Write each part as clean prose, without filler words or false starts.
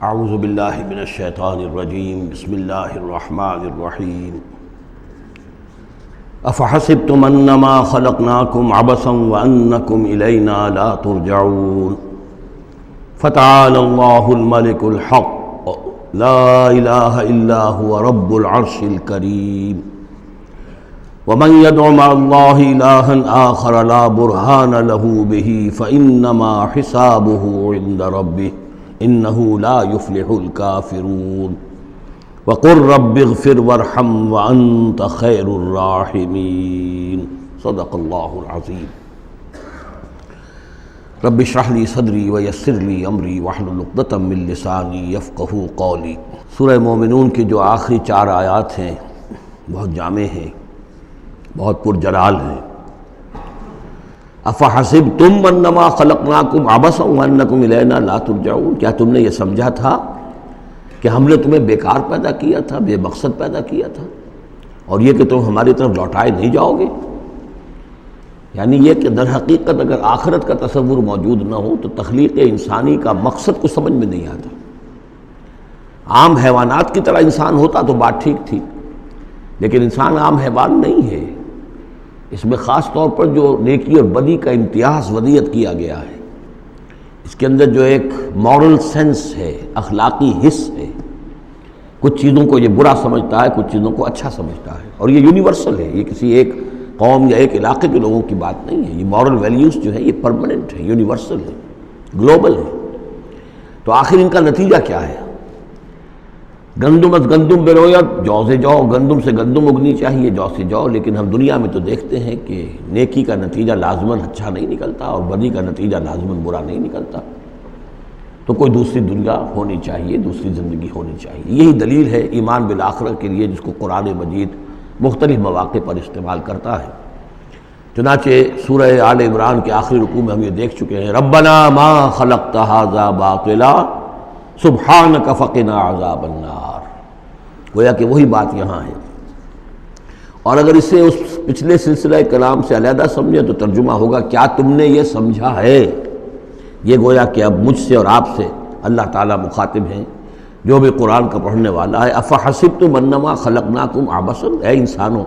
اعوذ باللہ من الشیطان الرجیم بسم اللہ الرحمن الرحیم افحسبتم انما خلقناکم عبثا وانکم الینا لا ترجعون فتعالى اللہ الملک الحق لا الہ الا هو رب العرش الکریم ومن يدع مع الله إلها آخر لا برهان له به فإنما حسابه عند ربه إنه لا يفلح الكافرون وقل رب اغفر وارحم وأنت خير الراحمين صدق الله العظيم رب اشرح لي صدري ويسر لي أمري واحلل عقدة من لساني يفقهوا قولي۔ سورہ مومنون کی جو آخری 4 آیات ہیں بہت جامع ہیں، بہت پرجلال ہیں۔ افحسبتم انما خلقناکم عبثا وانکم الینا لا ترجعون، کیا تم نے یہ سمجھا تھا کہ ہم نے تمہیں بیکار پیدا کیا تھا، بے مقصد پیدا کیا تھا، اور یہ کہ تم ہماری طرف لوٹائے نہیں جاؤ گے؟ یعنی یہ کہ در حقیقت اگر آخرت کا تصور موجود نہ ہو تو تخلیق انسانی کا مقصد کو سمجھ میں نہیں آتا۔ عام حیوانات کی طرح انسان ہوتا تو بات ٹھیک تھی، لیکن انسان عام حیوان نہیں ہے۔ اس میں خاص طور پر جو نیکی اور بدی کا امتیاز وضعیت کیا گیا ہے، اس کے اندر جو ایک مورل سینس ہے، اخلاقی حس ہے، کچھ چیزوں کو یہ برا سمجھتا ہے، کچھ چیزوں کو اچھا سمجھتا ہے، اور یہ یونیورسل ہے، یہ کسی ایک قوم یا ایک علاقے کے لوگوں کی بات نہیں ہے۔ یہ مورل ویلیوز جو ہے یہ پرماننٹ ہے، یونیورسل ہے، گلوبل ہے۔ تو آخر ان کا نتیجہ کیا ہے؟ گندم از گندم بروید، جو سے جو، گندم سے گندم اگنی چاہیے، جو سے جو، لیکن ہم دنیا میں تو دیکھتے ہیں کہ نیکی کا نتیجہ لازماً اچھا نہیں نکلتا اور بدی کا نتیجہ لازماً برا نہیں نکلتا۔ تو کوئی دوسری دنیا ہونی چاہیے، دوسری زندگی ہونی چاہیے۔ یہی دلیل ہے ایمان بالآخرہ کے لیے، جس کو قرآن مجید مختلف مواقع پر استعمال کرتا ہے۔ چنانچہ سورہ آل عمران کے آخری رکوع میں ہم یہ دیکھ چکے ہیں، ربنا ما خلقت ھذا باطلا سبحانک فقنا عذاب النار۔ گویا کہ وہی بات یہاں ہے، اور اگر اسے اس پچھلے سلسلہ کلام سے علیحدہ سمجھے تو ترجمہ ہوگا کیا تم نے یہ سمجھا ہے؟ یہ گویا کہ اب مجھ سے اور آپ سے اللہ تعالیٰ مخاطب ہیں، جو بھی قرآن کا پڑھنے والا ہے۔ افحسبتم انما خلقناکم عبثا، اے انسانوں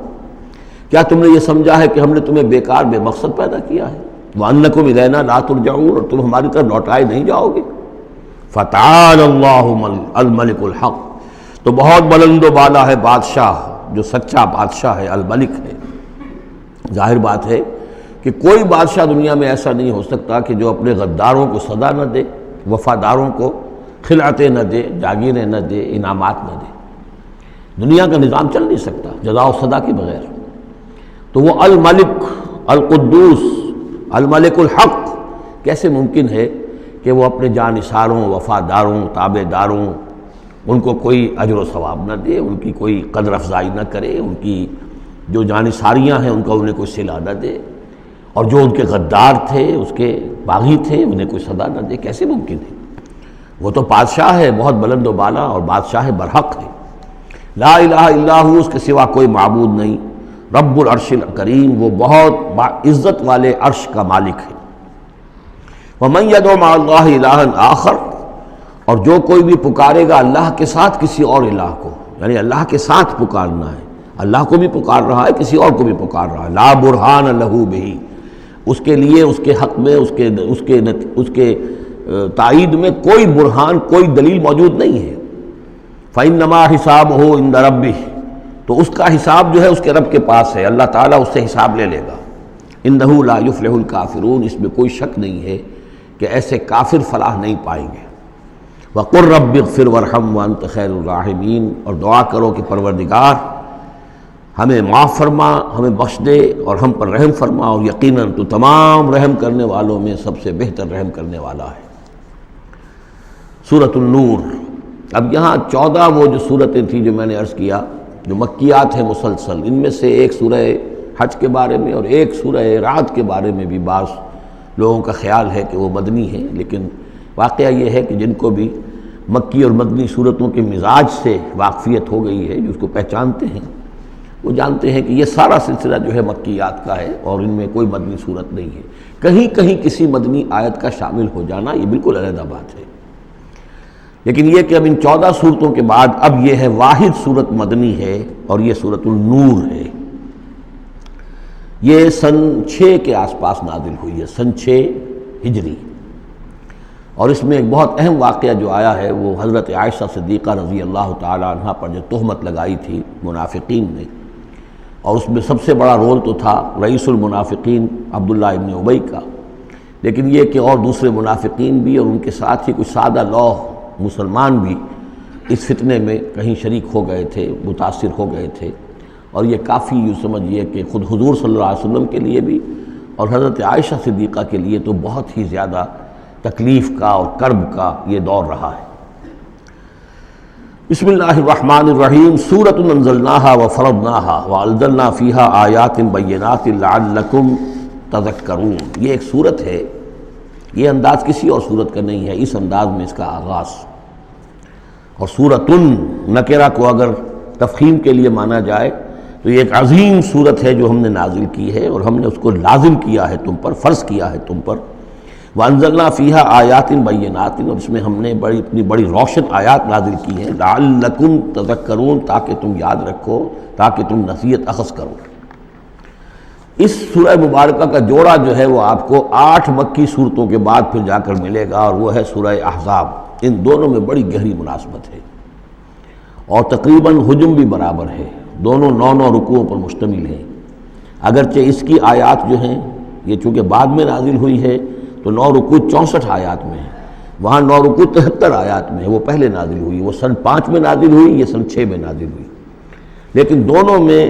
کیا تم نے یہ سمجھا ہے کہ ہم نے تمہیں بیکار بے مقصد پیدا کیا ہے؟ وانکم الینا لا ترجعون، اور تم ہماری طرف لوٹائے نہیں جاؤ گے؟ فتعالی اللہ الملک الحق، تو بہت بلند و بالا ہے بادشاہ جو سچا بادشاہ ہے، الملک ہے۔ ظاہر بات ہے کہ کوئی بادشاہ دنیا میں ایسا نہیں ہو سکتا کہ جو اپنے غداروں کو سزا نہ دے، وفاداروں کو خلعتیں نہ دے، جاگیریں نہ دے، انعامات نہ دے۔ دنیا کا نظام چل نہیں سکتا جزا و سزا کے بغیر۔ تو وہ الملک القدوس الملک الحق کیسے ممکن ہے کہ وہ اپنے جانثاروں، وفاداروں، تابع داروں، ان کو کوئی اجر و ثواب نہ دے، ان کی کوئی قدر افزائی نہ کرے، ان کی جو جانثاریاں ہیں ان کا انہیں کوئی صلہ نہ دے، اور جو ان کے غدار تھے، اس کے باغی تھے، انہیں کوئی سزا نہ دے؟ کیسے ممکن ہے؟ وہ تو بادشاہ ہے، بہت بلند و بالا، اور بادشاہ برحق ہے۔ لا الہ الا ہو، اس کے سوا کوئی معبود نہیں۔ رب العرش الکریم، وہ بہت عزت والے عرش کا مالک ہے۔ ومن يدع مع اللہ الہا آخر، اور جو کوئی بھی پکارے گا اللہ کے ساتھ کسی اور الہ کو، یعنی اللہ کے ساتھ پکارنا ہے، اللہ کو بھی پکار رہا ہے، کسی اور کو بھی پکار رہا ہے، لا برہان لہ بہ، اس کے لیے، اس کے حق میں، اس کے تائید میں کوئی برہان، کوئی دلیل موجود نہیں ہے۔ فإنما حسابہ عند ربہ، تو اس کا حساب جو ہے اس کے رب کے پاس ہے، اللہ تعالیٰ اس سے حساب لے لے گا۔ انہ لا یفلح الکافرون، اس میں کوئی شک نہیں ہے کہ ایسے کافر فلاح نہیں پائیں گے۔ وقل رب اغفر وارحم وانت خیر الراحمین، اور دعا کرو کہ پروردگار ہمیں معاف فرما، ہمیں بخش دے اور ہم پر رحم فرما، اور یقیناً تو تمام رحم کرنے والوں میں سب سے بہتر رحم کرنے والا ہے۔ سورۃ النور۔ اب یہاں 14 وہ جو صورتیں تھیں جو میں نے عرض کیا، جو مکیات ہیں مسلسل، ان میں سے ایک سورہ حج کے بارے میں اور ایک سورہ رعد کے بارے میں بھی بعض لوگوں کا خیال ہے کہ وہ مدنی ہیں، لیکن واقعہ یہ ہے کہ جن کو بھی مکی اور مدنی صورتوں کے مزاج سے واقفیت ہو گئی ہے، جو اس کو پہچانتے ہیں، وہ جانتے ہیں کہ یہ سارا سلسلہ جو ہے مکیات کا ہے اور ان میں کوئی مدنی صورت نہیں ہے۔ کہیں کہیں کسی مدنی آیت کا شامل ہو جانا یہ بالکل علیحدہ بات ہے۔ لیکن یہ کہ اب ان 14 صورتوں کے بعد اب یہ ہے واحد صورت مدنی ہے اور یہ سورۃ النور ہے۔ یہ سن 6 کے آس پاس نازل ہوئی ہے، سن 6 ہجری، اور اس میں ایک بہت اہم واقعہ جو آیا ہے وہ حضرت عائشہ صدیقہ رضی اللہ تعالی عنہ پر جو تہمت لگائی تھی منافقین نے، اور اس میں سب سے بڑا رول تو تھا رئیس المنافقین عبداللہ ابن ابی کا، لیکن یہ کہ اور دوسرے منافقین بھی اور ان کے ساتھ ہی کچھ سادہ لوح مسلمان بھی اس فتنے میں کہیں شریک ہو گئے تھے، متاثر ہو گئے تھے، اور یہ کافی یوں سمجھیے کہ خود حضور صلی اللہ علیہ وسلم کے لیے بھی اور حضرت عائشہ صدیقہ کے لیے تو بہت ہی زیادہ تکلیف کا اور کرب کا یہ دور رہا ہے۔ بسم اللہ الرحمن الرحیم، سورۃ انزلناها وفرضناها وانزلنا فیها آیات بینات لعلکم تذکرون۔ یہ ایک سورت ہے، یہ انداز کسی اور سورت کا نہیں ہے، اس انداز میں اس کا آغاز، اور سورۃ نکرہ کو اگر تفخیم کے لیے مانا جائے تو یہ ایک عظیم سورت ہے جو ہم نے نازل کی ہے، اور ہم نے اس کو لازم کیا ہے تم پر، فرض کیا ہے تم پر۔ وانزلنا فیہا آیات بینات، اور اس میں ہم نے اتنی بڑی روشن آیات نازل کی ہیں، لعلکم تذکرون، تاکہ تم یاد رکھو، تاکہ تم نصیحت اخذ کرو۔ اس سورہ مبارکہ کا جوڑا جو ہے وہ آپ کو 8 مکی صورتوں کے بعد پھر جا کر ملے گا، اور وہ ہے سورہ احزاب۔ ان دونوں میں بڑی گہری مناسبت ہے، اور تقریباً حجم بھی برابر ہے، دونوں 9 رکوعوں پر مشتمل ہیں، اگرچہ اس کی آیات جو ہیں یہ چونکہ بعد میں نازل ہوئی ہے تو 9 رکوع 64 آیات میں ہے، وہاں 9 رکوع 73 آیات میں ہے، وہ پہلے نازل ہوئی، وہ سن 5 میں نازل ہوئی، یہ سن 6 میں نازل ہوئی، لیکن دونوں میں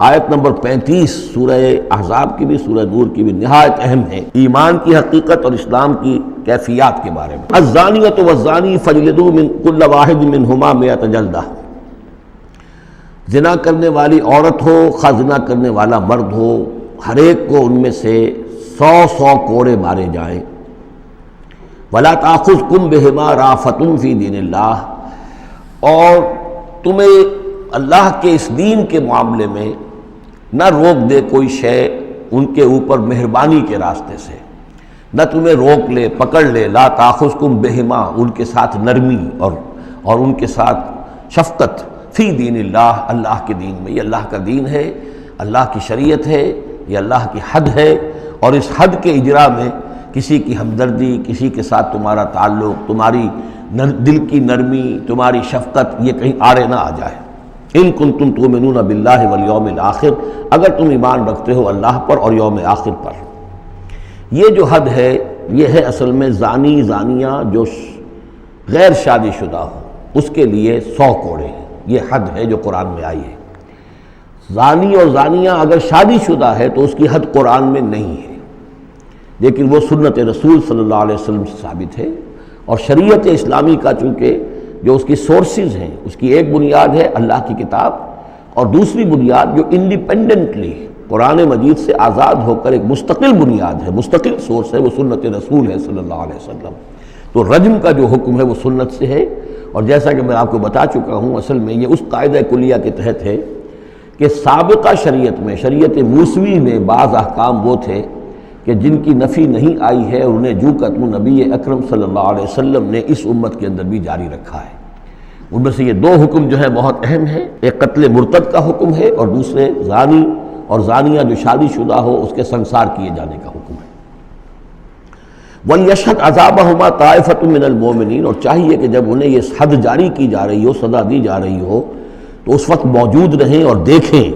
آیت نمبر 35 سورہ احزاب کی بھی سورہ نور کی بھی نہایت اہم ہے، ایمان کی حقیقت اور اسلام کی کیفیات کے بارے میں۔ الزانیۃ والزانی فاجلدوا من کل واحد منہما 100 جلدہ، زنا کرنے والی عورت ہو، خواہ زنا کرنے والا مرد ہو، ہر ایک کو ان میں سے 100 کوڑے مارے جائیں۔ ولا تاخذکم بہما رأفۃ فی دین اللہ، اور تمہیں اللہ کے اس دین کے معاملے میں نہ روک دے کوئی شے ان کے اوپر مہربانی کے راستے سے، نہ تمہیں روک لے، پکڑ لے، لا تاخذکم بہما، ان کے ساتھ نرمی اور ان کے ساتھ شفقت، فی دین اللہ، اللہ کے دین میں، یہ اللہ کا دین ہے، اللہ کی شریعت ہے، یہ اللہ کی حد ہے، اور اس حد کے اجرا میں کسی کی ہمدردی، کسی کے ساتھ تمہارا تعلق، تمہاری دل کی نرمی، تمہاری شفقت یہ کہیں آڑے نہ آ جائے۔ ان کنتم تؤمنون باللہ والیوم الآخر، اگر تم ایمان رکھتے ہو اللہ پر اور یوم آخر پر۔ یہ جو حد ہے یہ ہے اصل میں زانی زانیہ جو غیر شادی شدہ ہو اس کے لیے 100 کوڑے ہیں، یہ حد ہے جو قرآن میں آئی ہے۔ زانی اور زانیہ اگر شادی شدہ ہے تو اس کی حد قرآن میں نہیں ہے، لیکن وہ سنت رسول صلی اللہ علیہ وسلم سے ثابت ہے، اور شریعت اسلامی کا چونکہ جو اس کی سورسز ہیں، اس کی ایک بنیاد ہے اللہ کی کتاب، اور دوسری بنیاد جو انڈیپینڈنٹلی قرآن مجید سے آزاد ہو کر ایک مستقل بنیاد ہے، مستقل سورس ہے، وہ سنت رسول ہے صلی اللہ علیہ وسلم۔ تو رجم کا جو حکم ہے وہ سنت سے ہے، اور جیسا کہ میں آپ کو بتا چکا ہوں اصل میں یہ اس قاعدہ کلیہ کے تحت ہے کہ سابقہ شریعت میں، شریعت موسوی میں بعض احکام وہ تھے کہ جن کی نفی نہیں آئی ہے، اور انہیں جو قتل نبی اکرم صلی اللہ علیہ وسلم نے اس امت کے اندر بھی جاری رکھا ہے۔ ان میں سے یہ 2 حکم جو ہے بہت اہم ہے، ایک قتل مرتد کا حکم ہے، اور دوسرے زانی اور زانیہ جو شادی شدہ ہو اس کے سنسار کیے جانے کا حکم ہے۔ وَلْيَشْهَدْ عَذَابَهُمَا طَائِفَةٌ مِّنَ الْمُؤْمِنِينَ، اور چاہیے کہ جب انہیں یہ حد جاری کی جا رہی ہو، سزا دی جا رہی ہو، تو اس وقت موجود رہیں اور دیکھیں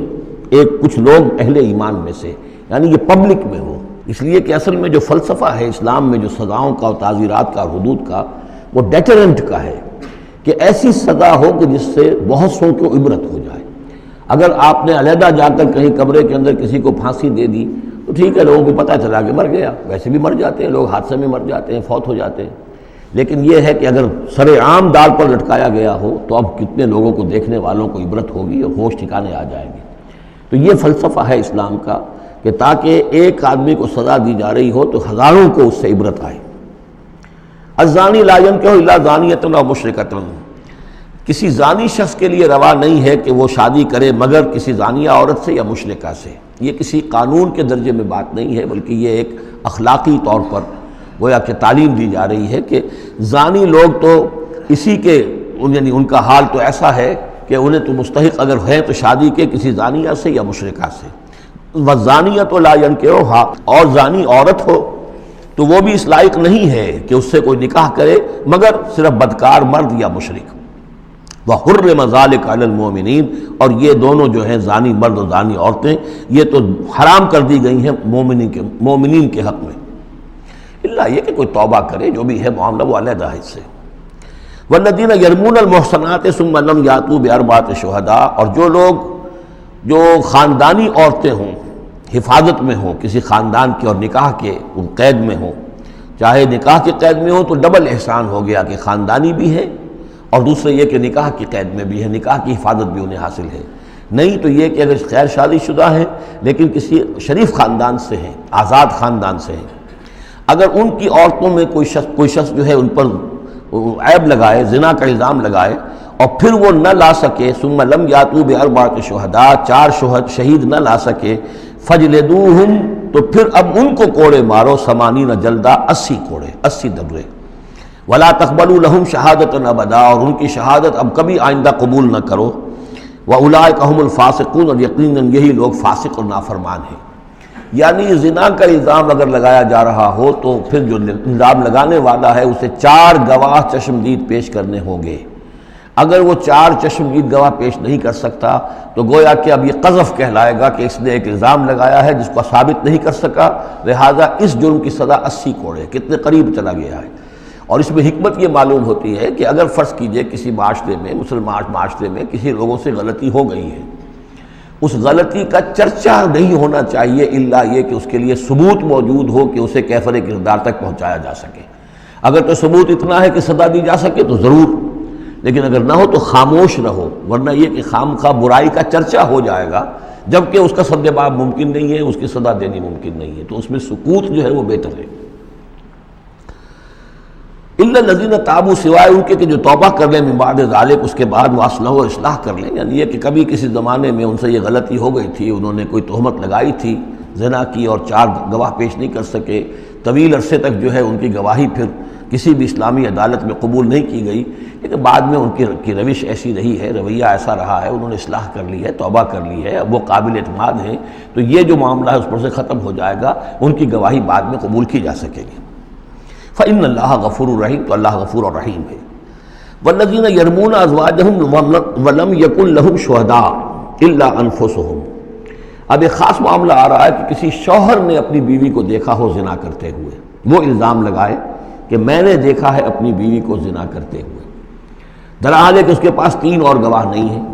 کچھ لوگ اہل ایمان میں سے، یعنی یہ پبلک میں ہو، اس لیے کہ اصل میں جو فلسفہ ہے اسلام میں جو سزاؤں کا اور تعزیرات کا اور حدود کا، وہ ڈیٹرنٹ کا ہے کہ ایسی سزا ہو کہ جس سے بہت سو کو عبرت ہو جائے۔ اگر آپ نے علیحدہ جا کر کہیں کمرے کے اندر کسی کو پھانسی دے دی تو ٹھیک ہے، لوگوں کو پتہ چلا کہ مر گیا، ویسے بھی مر جاتے ہیں لوگ، حادثے میں مر جاتے ہیں، فوت ہو جاتے ہیں، لیکن یہ ہے کہ اگر سر عام ڈال پر لٹکایا گیا ہو تو اب کتنے لوگوں کو، دیکھنے والوں کو عبرت ہوگی اور ہوش ٹھکانے آ جائیں گے۔ تو یہ فلسفہ ہے اسلام کا کہ تاکہ ایک آدمی کو سزا دی جا رہی ہو تو ہزاروں کو اس سے عبرت آئے۔ الزانی لا ينکح الا زانیۃ او مشرکۃ، کسی زانی شخص کے لیے روا نہیں ہے کہ وہ شادی کرے مگر کسی زانیہ عورت سے یا مشرکہ سے۔ یہ کسی قانون کے درجے میں بات نہیں ہے، بلکہ یہ ایک اخلاقی طور پر گویا کہ تعلیم دی جا رہی ہے کہ زانی لوگ تو اسی کے یعنی ان کا حال تو ایسا ہے کہ انہیں تو مستحق اگر ہے تو شادی کے کسی زانیہ سے یا مشرکہ سے، وَالزَّانِيَةُ لَا يَنكِحُهَا، اور زانی عورت ہو تو وہ بھی اس لائق نہیں ہے کہ اس سے کوئی نکاح کرے مگر صرف بدکار مرد یا مشرک۔ وَحُرِّمَ ذَلِكَ عَلَى الْمُؤْمِنِينَ، اور یہ دونوں جو ہیں زانی مرد اور زانی عورتیں یہ تو حرام کر دی گئی ہیں مومنین کے حق میں، اللہ یہ کہ کوئی توبہ کرے، جو بھی ہے معاملہ وہ علیحدہ ہے اس سے۔ وَالَّذِينَ يَرْمُونَ الْمُحْصَنَاتِ ثُمَّ لَمْ يَأْتُوا بِأَرْبَعَةِ شُهَدَاءَ، اور جو لوگ جو خاندانی عورتیں ہوں، حفاظت میں ہوں کسی خاندان کے اور نکاح کے قید میں ہوں، چاہے نکاح کے قید میں ہوں تو ڈبل احسان ہو گیا کہ خاندانی بھی ہے اور دوسرے یہ کہ نکاح کی قید میں بھی ہے، نکاح کی حفاظت بھی انہیں حاصل ہے۔ نہیں تو یہ کہ اگر غیر شادی شدہ ہیں لیکن کسی شریف خاندان سے ہیں، آزاد خاندان سے ہیں، اگر ان کی عورتوں میں کوئی شخص جو ہے ان پر عیب لگائے، زنا کا الزام لگائے اور پھر وہ نہ لا سکے، ثم لم یاتوا باربعۃ شہداء، 4 شہید نہ لا سکے، فجلدوہم، تو پھر اب ان کو کوڑے مارو، 80 جلدہ، 80 کوڑے، 80 دبرے، ولا تقبلوا لہم شہادۃ ابدا، اور ان کی شہادت اب کبھی آئندہ قبول نہ کرو، واولئک هم الفاسقون، اور یقیناً یہی لوگ فاسق اور نافرمان ہیں۔ یعنی زنا کا الزام اگر لگایا جا رہا ہو تو پھر جو الزام لگانے والا ہے اسے 4 گواہ چشمدید پیش کرنے ہوں گے۔ اگر وہ 4 چشمدید گواہ پیش نہیں کر سکتا تو گویا کہ اب یہ قذف کہلائے گا کہ اس نے ایک الزام لگایا ہے جس کو ثابت نہیں کر سکا، لہذا اس جرم کی سزا 80 کوڑے، کتنے قریب چلا گیا ہے۔ اور اس میں حکمت یہ معلوم ہوتی ہے کہ اگر فرض کیجئے کسی معاشرے میں، مسلمان معاشرے میں کسی لوگوں سے غلطی ہو گئی ہے، اس غلطی کا چرچا نہیں ہونا چاہیے الا یہ کہ اس کے لیے ثبوت موجود ہو کہ اسے کیفر کردار تک پہنچایا جا سکے۔ اگر تو ثبوت اتنا ہے کہ سزا دی جا سکے تو ضرور، لیکن اگر نہ ہو تو خاموش رہو، ورنہ یہ کہ خام خواہ برائی کا چرچا ہو جائے گا جبکہ اس کا سد باب ممکن نہیں ہے، اس کی سزا دینی ممکن نہیں ہے، تو اس میں سکوت جو ہے وہ بہتر ہے۔ الا الذین تابوا، سوائے ان کے کہ جو توبہ کر لیں من بعد ذالک، اس کے بعد وہ اصلح و اصلاح کر لیں، یعنی یہ کہ کبھی کسی زمانے میں ان سے یہ غلطی ہو گئی تھی، انہوں نے کوئی تہمت لگائی تھی زنا کی اور 4 گواہ پیش نہیں کر سکے، طویل عرصے تک جو ہے ان کی گواہی پھر کسی بھی اسلامی عدالت میں قبول نہیں کی گئی، لیکن بعد میں ان کی روش ایسی رہی ہے، رویہ ایسا رہا ہے، انہوں نے اصلاح کر لی ہے، توبہ کر لی ہے، اب وہ قابل اعتماد ہیں، تو یہ جو معاملہ ہے اس پر سے ختم ہو جائے گا، ان کی گواہی بعد میں قبول کی جا سکے گی۔ فإن اللہ غفور الرحیم، تو اللہ غفور اور رحیم ہے۔ والذین یرمون ازواجہم ولم یکن لہم شہداء الا انفسہم، اب ایک خاص معاملہ آ رہا ہے کہ کسی شوہر نے اپنی بیوی کو دیکھا ہو زنا کرتے ہوئے، وہ الزام لگائے کہ میں نے دیکھا ہے اپنی بیوی کو زنا کرتے ہوئے، درحال ہے کہ اس کے پاس 3 اور گواہ نہیں ہیں،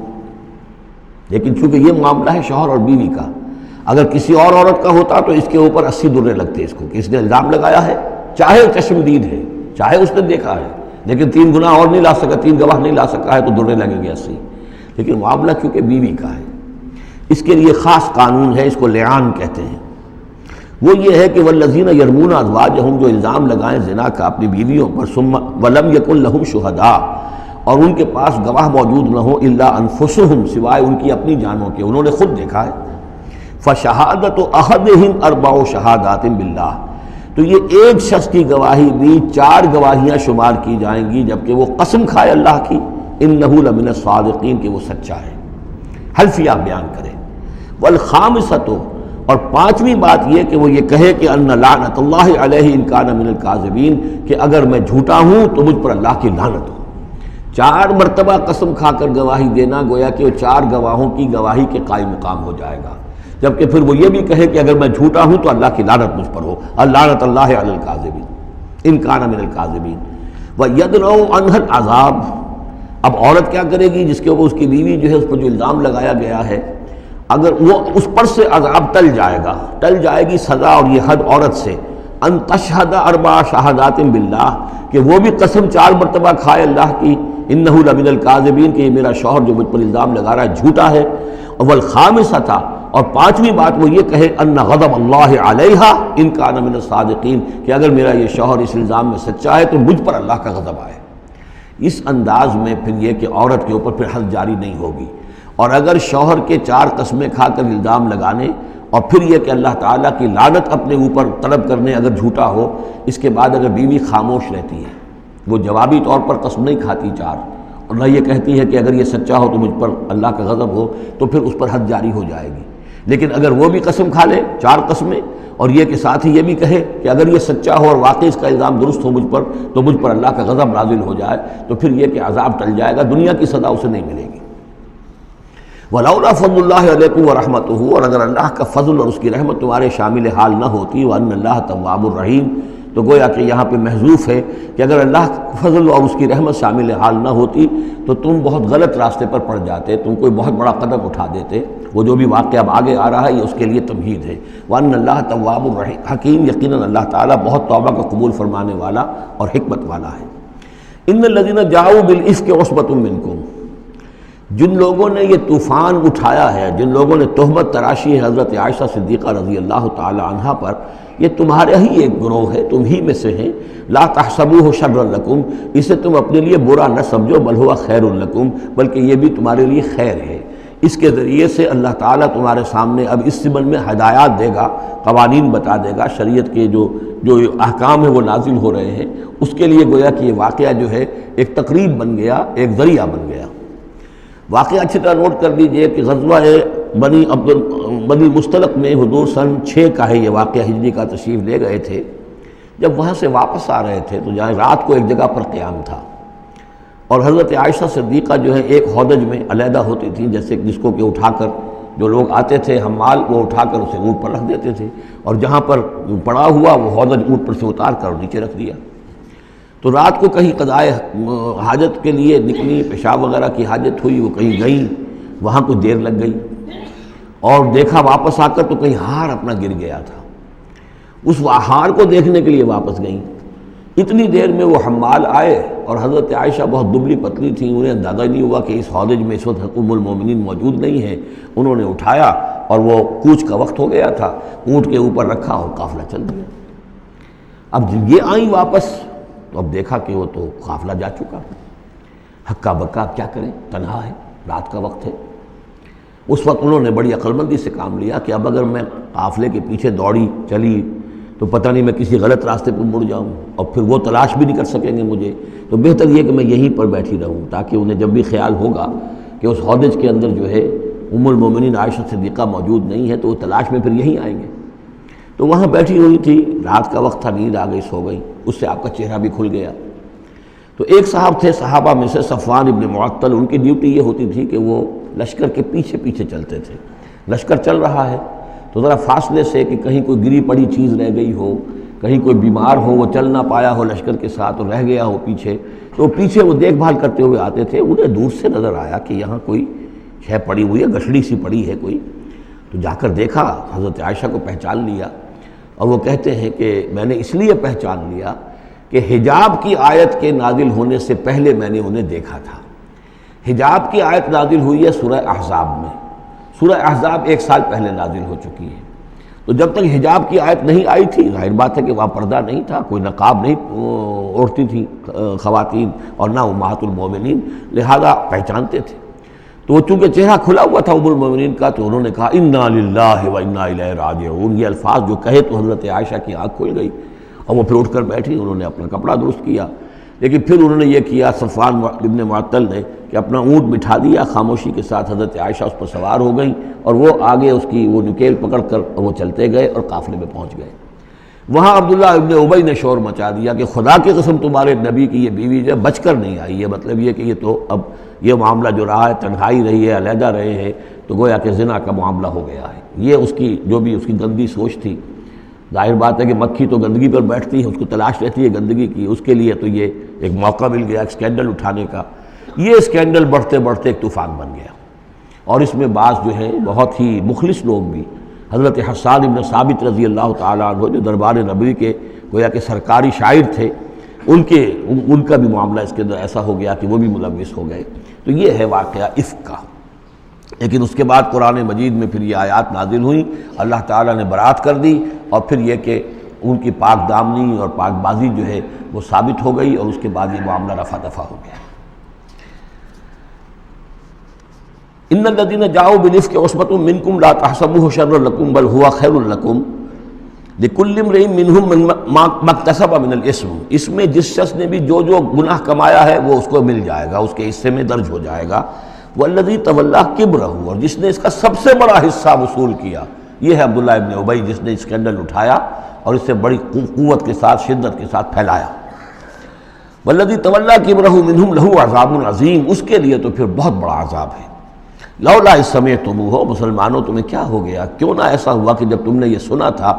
لیکن چونکہ یہ معاملہ ہے شوہر اور بیوی کا، اگر کسی اور عورت کا ہوتا تو اس کے اوپر 80 درے لگتے اس کو کہ اس نے الزام لگایا ہے، چاہے چشمدید ہے، چاہے اس نے دیکھا ہے، لیکن 3 گناہ اور نہیں لا سکا، 3 گواہ نہیں لا سکا ہے تو درے لگے گے 80۔ لیکن معاملہ چونکہ بیوی کا ہے، اس کے لیے خاص قانون ہے، اس کو لعان کہتے ہیں۔ وہ یہ ہے کہ والذین یرمون ازواجہم، جو الزام لگائیں زنا کا اپنی بیویوں پر، ثم ولم یکن لہم شہداء، اور ان کے پاس گواہ موجود نہ ہو، الا انفسہم، سوائے ان کی اپنی جانوں کے، انہوں نے خود دیکھا ہے، فشہادۃ احدہم 4 شہادات باللہ، تو یہ ایک شخص کی گواہی بھی 4 گواہیاں شمار کی جائیں گی جبکہ وہ قسم کھائے اللہ کی، انہ لمن الصادقین، کہ وہ سچا ہے، حلفیہ بیان کرے۔ والخامسۃ، اور 5ویں بات یہ کہ وہ یہ کہے کہ ان لعنت اللہ علیہ ان کان من الکاذبین، کہ اگر میں جھوٹا ہوں تو مجھ پر اللہ کی لعنت ہو۔ 4 مرتبہ قسم کھا کر گواہی دینا گویا کہ وہ 4 گواہوں کی گواہی کے قائم مقام ہو جائے گا، جبکہ پھر وہ یہ بھی کہے کہ اگر میں جھوٹا ہوں تو اللہ کی لعنت مجھ پر ہو، لعنت اللہ علی الکاذبین ان کان من الکاذبین۔ وَيَدْرَؤُ عَنْهَا الْعَذَابَ، اب عورت کیا کرے گی جس کے اوپر اس کی بیوی جو ہے اس پر جو الزام لگایا گیا ہے، اگر وہ اس پر سے عذاب ٹل جائے گا، ٹل جائے گی سزا اور یہ حد عورت سے، ان تشہد 4 شہادات باللہ، کہ وہ بھی قسم 4 مرتبہ کھائے اللہ کی، انہ لمن الکاذبین، کہ یہ میرا شوہر جو مجھ پر الزام لگا رہا ہے جھوٹا ہے۔ والخامسۃ، اور 5ویں بات وہ یہ کہے ان غضب اللہ علیہا ان کان من الصادقین، کہ اگر میرا یہ شوہر اس الزام میں سچا ہے تو مجھ پر اللہ کا غضب آئے۔ اس انداز میں پھر یہ کہ عورت کے اوپر پھر حد جاری نہیں ہوگی، اور اگر شوہر کے 4 قسمیں کھا کر الزام لگانے اور پھر یہ کہ اللہ تعالیٰ کی لعنت اپنے اوپر طلب کرنے اگر جھوٹا ہو، اس کے بعد اگر بیوی خاموش رہتی ہے وہ جوابی طور پر قسم نہیں کھاتی چار، اور نہ یہ کہتی ہے کہ اگر یہ سچا ہو تو مجھ پر اللہ کا غضب ہو تو پھر اس پر حد جاری ہو جائے گی، لیکن اگر وہ بھی قسم کھا لے چار قسمیں، اور یہ کہ ساتھ ہی یہ بھی کہے کہ اگر یہ سچا ہو اور واقعی اس کا الزام درست ہو مجھ پر تو مجھ پر اللہ کا غضب نازل ہو جائے، تو پھر یہ کہ عذاب ٹل جائے گا، دنیا کی سزا اسے نہیں ملے گی۔ وَلَوْلَا فَضْلُ اللَّهِ عَلَيْكُمْ وَرَحْمَتُهُ، اور اگر اللہ کا فضل اور اس کی رحمت تمہارے شامل حال نہ ہوتی، وَأَنَّ اللَّهَ تَوَّابٌ رَحِيمٌ، تو گویا کہ یہاں پہ محذوف ہے کہ اگر اللہ کا فضل اور اس کی رحمت شامل حال نہ ہوتی تو تم بہت غلط راستے پر پڑ جاتے، تم کوئی بہت بڑا قدم اٹھا دیتے۔ وہ جو بھی واقعہ اب آگے آ رہا ہے یہ اس کے لیے تمہید ہے۔ وَأَنَّ اللَّهَ تَوَّابٌ حَكِيمٌ، یقیناً اللہ تعالیٰ بہت توبہ کا قبول فرمانے والا اور حکمت والا ہے۔ إِنَّ الَّذِينَ جَاءُوا بِالْإِفْكِ عُصْبَةٌ مِّنكُمْ، جن لوگوں نے یہ طوفان اٹھایا ہے، جن لوگوں نے تہمت تراشی ہے حضرت عائشہ صدیقہ رضی اللہ تعالی عنہا پر، یہ تمہارے ہی ایک گروہ ہے، تم ہی میں سے ہیں۔ لا تحسبوہ شرا لکم، اسے تم اپنے لیے برا نہ سمجھو، بل ہوا خیر لکم، بلکہ یہ بھی تمہارے لیے خیر ہے۔ اس کے ذریعے سے اللہ تعالیٰ تمہارے سامنے اب اس زمن میں ہدایات دے گا، قوانین بتا دے گا، شریعت کے جو احکام ہیں وہ نازل ہو رہے ہیں، اس کے لیے گویا کہ یہ واقعہ جو ہے ایک تقریب بن گیا، ایک ذریعہ بن گیا۔ واقعہ اچھی طرح نوٹ کر لیجئے کہ غزوہ بنی مستلق میں حضور سن 6 کا ہے یہ واقعہ، ہجری کا تشریف لے گئے تھے۔ جب وہاں سے واپس آ رہے تھے تو جہاں رات کو ایک جگہ پر قیام تھا، اور حضرت عائشہ صدیقہ جو ہے ایک ہودج میں علیحدہ ہوتی تھیں، جیسے جس کو کہ اٹھا کر جو لوگ آتے تھے حمال وہ اٹھا کر اسے اونٹ پر رکھ دیتے تھے، اور جہاں پر پڑا ہوا وہ ہودج اونٹ پر سے اتار کر نیچے رکھ دیا۔ تو رات کو کہیں قضائے حاجت کے لیے نکلی، پیشاب وغیرہ کی حاجت ہوئی، وہ کہیں گئیں، وہاں کچھ دیر لگ گئی، اور دیکھا واپس آ کر تو کہیں ہار اپنا گر گیا تھا، اس ہار کو دیکھنے کے لیے واپس گئیں۔ اتنی دیر میں وہ حمال آئے، اور حضرت عائشہ بہت دبلی پتلی تھیں، انہیں اندازہ نہیں ہوا کہ اس ہودج میں اس وقت ام المومنین موجود نہیں ہیں۔ انہوں نے اٹھایا اور وہ کوچ کا وقت ہو گیا تھا، اونٹ کے اوپر رکھا اور قافلہ چل دیا۔ اب جب یہ آئیں واپس تو اب دیکھا کہ وہ تو قافلہ جا چکا، ہکا بکا کیا کریں، تنہا ہے، رات کا وقت ہے۔ اس وقت انہوں نے بڑی عقل مندی سے کام لیا کہ اب اگر میں قافلے کے پیچھے دوڑی چلی تو پتہ نہیں میں کسی غلط راستے پر مڑ جاؤں، اور پھر وہ تلاش بھی نہیں کر سکیں گے مجھے، تو بہتر یہ کہ میں یہیں پر بیٹھی رہوں، تاکہ انہیں جب بھی خیال ہوگا کہ اس ہودج کے اندر جو ہے ام المومنین عائشہ صدیقہ موجود نہیں ہے تو وہ تلاش میں پھر یہیں آئیں گے۔ تو وہاں بیٹھی ہوئی تھی، رات کا وقت تھا، نیند آ گئی، سو گئی، اس سے آپ کا چہرہ بھی کھل گیا۔ تو ایک صاحب تھے صحابہ میں سے صفوان ابن معطل، ان کی ڈیوٹی یہ ہوتی تھی کہ وہ لشکر کے پیچھے پیچھے چلتے تھے۔ لشکر چل رہا ہے تو ذرا فاصلے سے کہ کہیں کوئی گری پڑی چیز رہ گئی ہو، کہیں کوئی بیمار ہو، وہ چل نہ پایا ہو لشکر کے ساتھ اور رہ گیا ہو پیچھے، تو پیچھے وہ دیکھ بھال کرتے ہوئے آتے تھے۔ انہیں دور سے نظر آیا کہ یہاں کوئی شے پڑی ہوئی ہے، گٹھڑی سی پڑی ہے کوئی، تو جا کر دیکھا، حضرت عائشہ کو پہچان لیا، اور وہ کہتے ہیں کہ میں نے اس لیے پہچان لیا کہ حجاب کی آیت کے نازل ہونے سے پہلے میں نے انہیں دیکھا تھا۔ حجاب کی آیت نازل ہوئی ہے سورہ احزاب میں، سورہ احزاب 1 سال پہلے نازل ہو چکی ہے، تو جب تک حجاب کی آیت نہیں آئی تھی ظاہر بات ہے کہ وہاں پردہ نہیں تھا، کوئی نقاب نہیں اوڑھتی تھی خواتین، اور نہ امہات المومنین، لہذا پہچانتے تھے۔ تو وہ چونکہ چہرہ کھلا ہوا تھا ام المومنین کا، تو انہوں نے کہا انا للہ و انا الیہ راجعون، یہ الفاظ جو کہے تو حضرت عائشہ کی آنکھ کھل گئی، اور وہ پھر اٹھ کر بیٹھی، انہوں نے اپنا کپڑا درست کیا، لیکن پھر انہوں نے یہ کیا صفوان ابن معطل نے کہ اپنا اونٹ بٹھا دیا، خاموشی کے ساتھ حضرت عائشہ اس پر سوار ہو گئیں، اور وہ آگے اس کی وہ نکیل پکڑ کر وہ چلتے گئے اور قافلے میں پہنچ گئے۔ وہاں عبداللہ ابن ابی نے شور مچا دیا کہ خدا کی قسم تمہارے نبی کی یہ بیوی جو بچ کر نہیں آئی ہے، مطلب یہ کہ یہ تو اب یہ معاملہ جو رہا ہے، تنہائی رہی ہے، علیحدہ رہے ہیں، تو گویا کہ زنا کا معاملہ ہو گیا ہے۔ یہ اس کی جو بھی اس کی گندی سوچ تھی، ظاہر بات ہے کہ مکھی تو گندگی پر بیٹھتی ہے، اس کو تلاش رہتی ہے گندگی کی، اس کے لیے تو یہ ایک موقع مل گیا ایک اسکینڈل اٹھانے کا۔ یہ اسکینڈل بڑھتے بڑھتے ایک طوفان بن گیا، اور اس میں بعض جو ہے بہت ہی مخلص لوگ بھی، حضرت حسان ابن ثابت رضی اللہ تعالیٰ عنہ جو دربار نبوی کے گویا کہ سرکاری شاعر تھے، ان کا بھی معاملہ اس کے اندر ایسا ہو گیا کہ وہ بھی ملوث ہو گئے۔ تو یہ ہے واقعہ افک کا۔ لیکن اس کے بعد قرآن مجید میں پھر یہ آیات نازل ہوئیں، اللہ تعالیٰ نے برات کر دی، اور پھر یہ کہ ان کی پاک دامنی اور پاک بازی جو ہے وہ ثابت ہو گئی، اور اس کے بعد یہ معاملہ رفع دفع ہو گیا۔ ان الذين جاءوا بالافك عصبة منكم لا تحسبوه شرا لكم بل هو خير لكم، لِكُلِّ امْرِئٍ مِّنْهُم مَّا اكْتَسَبَ مِنَ الْإِثْمِ، اس میں جس شخص نے بھی جو جو گناہ کمایا ہے وہ اس کو مل جائے گا، اس کے حصے میں درج ہو جائے گا۔ وَالَّذِي تَوَلَّىٰ كِبْرَهُ، اور جس نے اس کا سب سے بڑا حصہ وصول کیا، یہ ہے عبداللہ ابن ابی جس نے اسکینڈل اٹھایا اور اس سے بڑی قوت کے ساتھ شدت کے ساتھ پھیلایا۔ وَالَّذِي تَوَلَّىٰ كِبْرَهُ مِنْهُمْ لَهُ عَذَابٌ عَظِيمٌ، اس کے لیے تو پھر بہت بڑا عذاب ہے۔ لولا اذ سمعتموہ، مسلمانوں تمہیں کیا ہو گیا، کیوں نہ ایسا ہوا کہ جب تم نے یہ سنا تھا،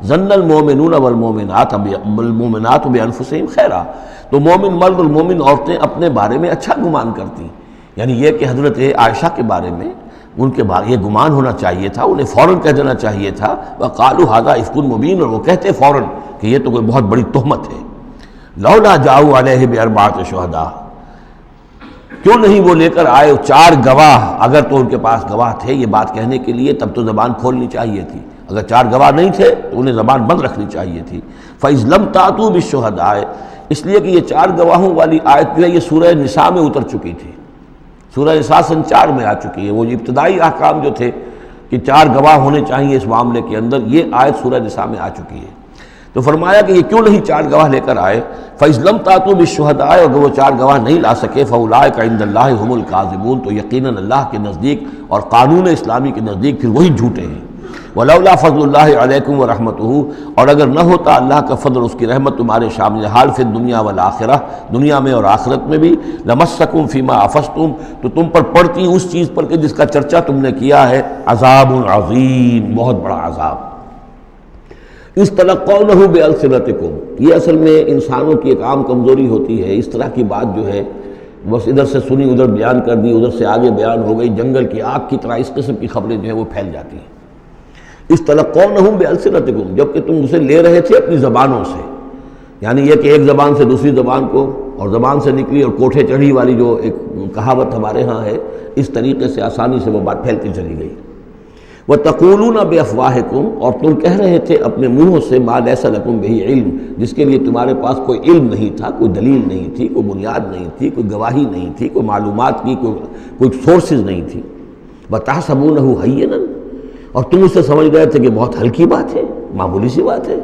ظن المؤمنون والمؤمنات بانفسہم خیرا، تو مومن مرد اور مومن عورتیں اپنے بارے میں اچھا گمان کرتی، یعنی یہ کہ حضرت عائشہ کے بارے میں ان کے بارے یہ گمان ہونا چاہیے تھا، انہیں فوراً کہہ دینا چاہیے تھا، وقالوا ھذا افک مبین، اور وہ کہتے فوراً کہ یہ تو کوئی بہت بڑی تہمت ہے۔ لولا جاؤ علیہ باربعۃ شہداء، کیوں نہیں وہ لے کر آئے 4 گواہ، اگر تو ان کے پاس گواہ تھے یہ بات کہنے کے لیے تب تو زبان کھولنی چاہیے تھی، اگر 4 گواہ نہیں تھے تو انہیں زبان بند رکھنی چاہیے تھی۔ فَإِذْ لَمْ تَأْتُوا بِالشُّهَدَاءِ، اس لیے کہ یہ 4 گواہوں والی آیت جو ہے یہ سورہ نساء میں اتر چکی تھی، سورہ نساء سن 4 میں آ چکی ہے، وہ ابتدائی احکام جو تھے کہ 4 گواہ ہونے چاہیے اس معاملے کے اندر، یہ آیت سورہ نساء میں آ چکی ہے۔ تو فرمایا کہ یہ کیوں نہیں 4 گواہ لے کر آئے، فَإِذْ لَمْ تَأْتُوا بِالشُّهَدَاءِ، اگر وہ 4 گواہ نہیں لا سکے، فَأُولَٰئِکَ عِندَ اللہِ هُمُ الْكَاذِبُونَ، تو یقیناً اللہ کے نزدیک اور قانون اسلامی کے نزدیک پھر وہی جھوٹے ہیں۔ وَلَوْلَا فَضْلُ اللہِ عَلَيْكُمْ وَرَحْمَتُهُ، اور اگر نہ ہوتا اللہ کا فضل اس کی رحمت تمہارے شامل حال فی الدنیا والآخرہ، دنیا میں اور آخرت میں بھی، لَمَسَّكُمْ فِيمَا أَفَضْتُمْ، تو تم پر پڑتی اس چیز پر کہ جس کا چرچا تم نے کیا ہے، عذاب عظیم، بہت بڑا عذاب۔ اس تلقونہ بألسنتکم، یہ اصل میں انسانوں کی ایک عام کمزوری ہوتی ہے، اس طرح کی بات جو ہے بس ادھر سے سنی ادھر بیان کر دی، ادھر سے آگے بیان ہو گئی، جنگل کی آگ کی طرح اس قسم کی خبریں جو ہیں وہ پھیل جاتی ہیں۔ اس تلقونہ بألسنتکم، جبکہ تم اسے لے رہے تھے اپنی زبانوں سے، یعنی یہ کہ ایک زبان سے دوسری زبان کو، اور زبان سے نکلی اور کوٹھے چڑھی والی جو ایک کہاوت ہمارے ہاں ہے، اس طریقے سے آسانی سے وہ بات پھیلتی چلی گئی۔ وَتَقُولُونَ بِأَفْوَاهِكُمْ، اور تم کہہ رہے تھے اپنے منہوں سے، مَا لَيْسَ لَكُمْ بِهِ علم، جس کے لیے تمہارے پاس کوئی علم نہیں تھا، کوئی دلیل نہیں تھی، کوئی بنیاد نہیں تھی، کوئی گواہی نہیں تھی، کوئی معلومات کی کوئی سورسز نہیں تھی۔ وَتَحْسَبُونَهُ هَيِّنًا، اور تم اسے سمجھ رہے تھے کہ بہت ہلکی بات ہے، معمولی سی بات ہے۔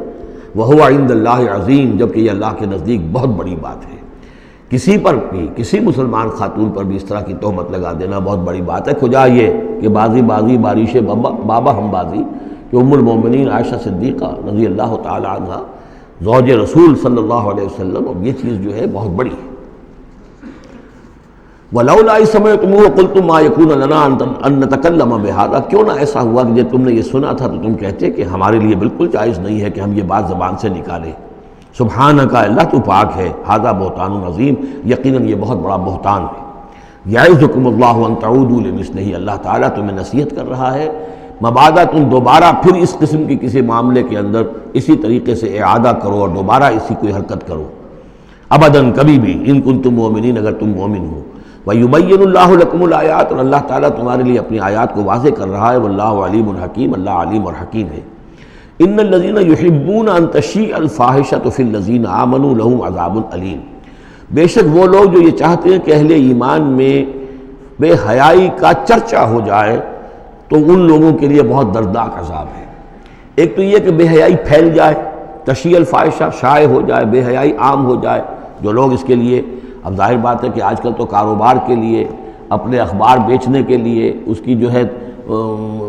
وَهُوَ عِندَ اللہِ عَظِيمٌ، جبکہ یہ اللہ کے نزدیک بہت بڑی بات ہے۔ کسی پر بھی، کسی مسلمان خاتون پر بھی اس طرح کی تہمت لگا دینا بہت بڑی بات ہے، کھجا یہ کہ بازی بارش بابا ہم بازی، کہ ام المومنین عائشہ صدیقہ رضی اللہ تعالی عنہ زوج رسول صلی اللہ علیہ وسلم، اور یہ چیز جو ہے بہت بڑی ہے۔ وَلَوْلَا إِذْ سَمِعْتُمُوهُ قُلْتُم مَّا يَكُونُ لَنَا أَن نَّتَكَلَّمَ بِهَٰذَا، کیوں نہ ایسا ہوا کہ جب تم نے یہ سنا تھا تو تم کہتے کہ ہمارے لیے بالکل جائز نہیں ہے کہ ہم یہ بات زبان سے نکالیں۔ سبحانک، اللہ تو پاک ہے، ھذا بہتان عظیم، یقیناً یہ بہت بڑا بہتان ہے۔ یعظکم اللہ ان تعودوا لمثلہ، اللہ تعالیٰ تمہیں نصیحت کر رہا ہے مبادا تم دوبارہ پھر اس قسم کی کسی معاملے کے اندر اسی طریقے سے اعادہ کرو اور دوبارہ اسی کوئی حرکت کرو، ابداً کبھی بھی، ان کنتم مؤمنین، اگر تم مومن ہو۔ وَيُبَيِّنُ اللَّهُ لَكُمُ الْآيَاتِ، اور اللہ تعالیٰ تمہارے لیے اپنی آیات کو واضح کر رہا ہے، وَاللَّهُ عَلِيمٌ حکیم، اللہ علیم اور حکیم ہے۔ ان الذین یحبون ان تشیع الفاحشۃ فی الذین آمنوا لہم عذاب علیم، بے شک وہ لوگ جو یہ چاہتے ہیں کہ اہل ایمان میں بے حیائی کا چرچا ہو جائے تو ان لوگوں کے لیے بہت دردناک عذاب ہے۔ ایک تو یہ کہ بے حیائی پھیل جائے، تشیع الفاحشہ شائع ہو جائے، بے حیائی عام ہو جائے، جو لوگ اس کے لیے، اب ظاہر بات ہے کہ آج کل تو کاروبار کے لیے، اپنے اخبار بیچنے کے لیے، اس کی جو ہے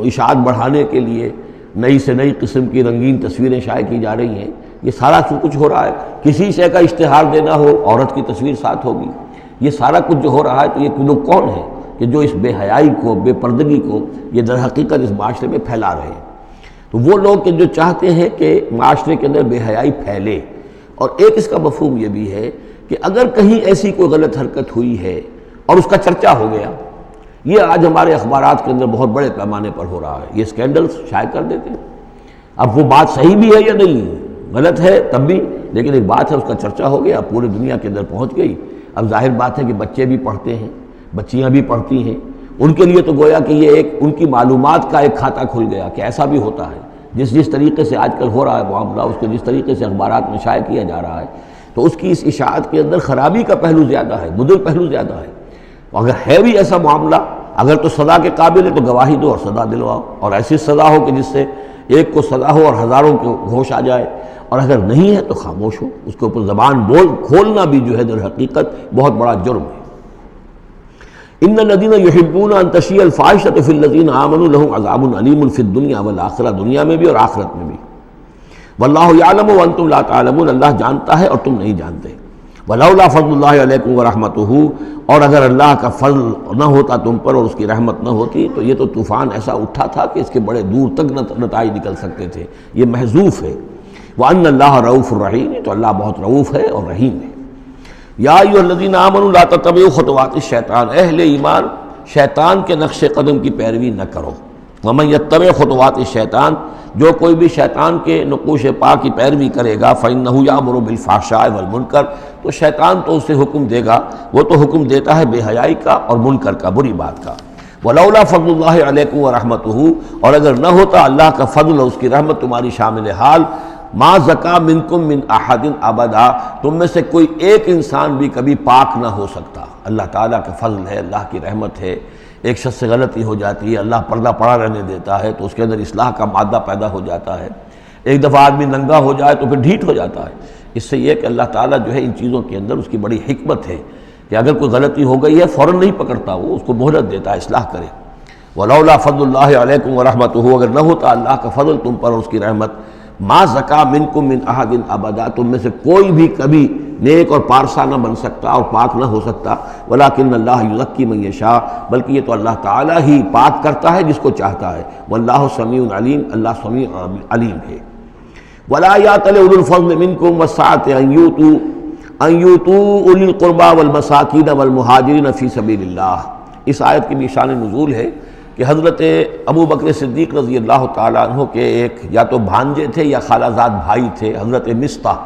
اشاعت بڑھانے کے لیے نئی سے نئی قسم کی رنگین تصویریں شائع کی جا رہی ہیں، یہ سارا کچھ ہو رہا ہے۔ کسی شے کا اشتہار دینا ہو، عورت کی تصویر ساتھ ہوگی، یہ سارا کچھ جو ہو رہا ہے، تو یہ لوگ کون ہیں کہ جو اس بے حیائی کو، بے پردگی کو یہ در حقیقت اس معاشرے میں پھیلا رہے ہیں؟ تو وہ لوگ کہ جو چاہتے ہیں کہ معاشرے کے اندر بے حیائی پھیلے، اور ایک اس کا مفہوم یہ بھی ہے کہ اگر کہیں ایسی کوئی غلط حرکت ہوئی ہے اور اس کا چرچا ہو گیا، یہ آج ہمارے اخبارات کے اندر بہت بڑے پیمانے پر ہو رہا ہے، یہ اسکینڈلز شائع کر دیتے ہیں۔ اب وہ بات صحیح بھی ہے یا نہیں، غلط ہے تب بھی، لیکن ایک بات ہے، اس کا چرچا ہو گیا، پورے دنیا کے اندر پہنچ گئی۔ اب ظاہر بات ہے کہ بچے بھی پڑھتے ہیں، بچیاں بھی پڑھتی ہیں، ان کے لیے تو گویا کہ یہ ایک ان کی معلومات کا ایک کھاتہ کھل گیا کہ ایسا بھی ہوتا ہے، جس طریقے سے آج کل ہو رہا ہے معاملہ، اس کے جس طریقے سے اخبارات میں شائع کیا جا رہا ہے، تو اس کی اس اشاعت کے اندر خرابی کا پہلو زیادہ ہے، مضر پہلو زیادہ ہے۔ اگر ہے بھی ایسا معاملہ، اگر تو سزا کے قابل ہے تو گواہی دو اور سزا دلواؤ، اور ایسی سزا ہو کہ جس سے ایک کو سزا ہو اور ہزاروں کو ہوش آ جائے، اور اگر نہیں ہے تو خاموش ہو، اس کے اوپر زبان کھولنا بھی جو ہے در حقیقت بہت بڑا جرم ہے۔ ان الذین یحبون ان تشیع الفاحشۃ فی الذین آمنوا لهم عذاب علیم فی الدنیا والآخرہ، دنیا میں بھی اور آخرت میں بھی۔ واللہ یعلم وانتم لا تعلمون، اللہ جانتا ہے اور تم نہیں جانتے۔ ولولا فضل اللہ علیکم ورحمتہ، اور اگر اللہ کا فضل نہ ہوتا تم پر اور اس کی رحمت نہ ہوتی تو یہ تو طوفان ایسا اٹھا تھا کہ اس کے بڑے دور تک نتائج نکل سکتے تھے، یہ محذوف ہے۔ وَأَنَّ اللَّهَ رؤوف الرحیم، تو اللہ بہت رؤوف ہے اور رحیم ہے۔ یا ایھا الذین آمنوا لا تتبعوا خطوات الشیطان، اہل ایمان شیطان کے نقش قدم کی پیروی نہ کرو۔ ومن یتبع خطوات الشیطان، جو کوئی بھی شیطان کے نقوش پا کی پیروی کرے گا فإنہ یأمر بالفحشاء والمنکر، تو شیطان تو اسے حکم دے گا، وہ تو حکم دیتا ہے بے حیائی کا اور منکر کا، بری بات کا۔ ولولا فضل اللہ علیکم ورحمتہ، اور اگر نہ ہوتا اللہ کا فضل اور اس کی رحمت تمہاری شامل حال، ما زکا منکم من احد ابدا، تم میں سے کوئی ایک انسان بھی کبھی پاک نہ ہو سکتا۔ اللہ تعالیٰ کا فضل ہے، اللہ کی رحمت ہے۔ ایک شخص سے غلطی ہو جاتی ہے، اللہ پردہ پڑا رہنے دیتا ہے تو اس کے اندر اصلاح کا مادہ پیدا ہو جاتا ہے۔ ایک دفعہ آدمی ننگا ہو جائے تو پھر ڈھیٹ ہو جاتا ہے۔ اس سے یہ کہ اللہ تعالیٰ جو ہے ان چیزوں کے اندر اس کی بڑی حکمت ہے کہ اگر کوئی غلطی ہو گئی ہے فوراً نہیں پکڑتا، وہ اس کو مہلت دیتا ہے اصلاح کرے۔ ولولا فضل اللہ علیکم ورحمتہ، اگر نہ ہوتا اللہ کا فضل تم پر اور اس کی رحمت، ما زکا منکم من احد ابدا، تم میں سے کوئی بھی کبھی نیک اور پارسا نہ بن سکتا اور پاک نہ ہو سکتا۔ ولکن اللہ یزکی من یشاء، بلکہ یہ تو اللہ تعالیٰ ہی پاک کرتا ہے جس کو چاہتا ہے۔ واللہ سمیع علیم، اللہ سمیع علیم ہے۔ ولا یأتل اولو الفضل منکم والسعۃ ان یؤتوا اولی القربى والمساکین والمہاجرین فی سبیل اللہ۔ اس آیت کی بھی شان نزول ہے کہ حضرت ابو بکر صدیق رضی اللہ تعالیٰ عنہ کے ایک یا تو بھانجے تھے یا خالہ زاد بھائی تھے، حضرت مصطح۔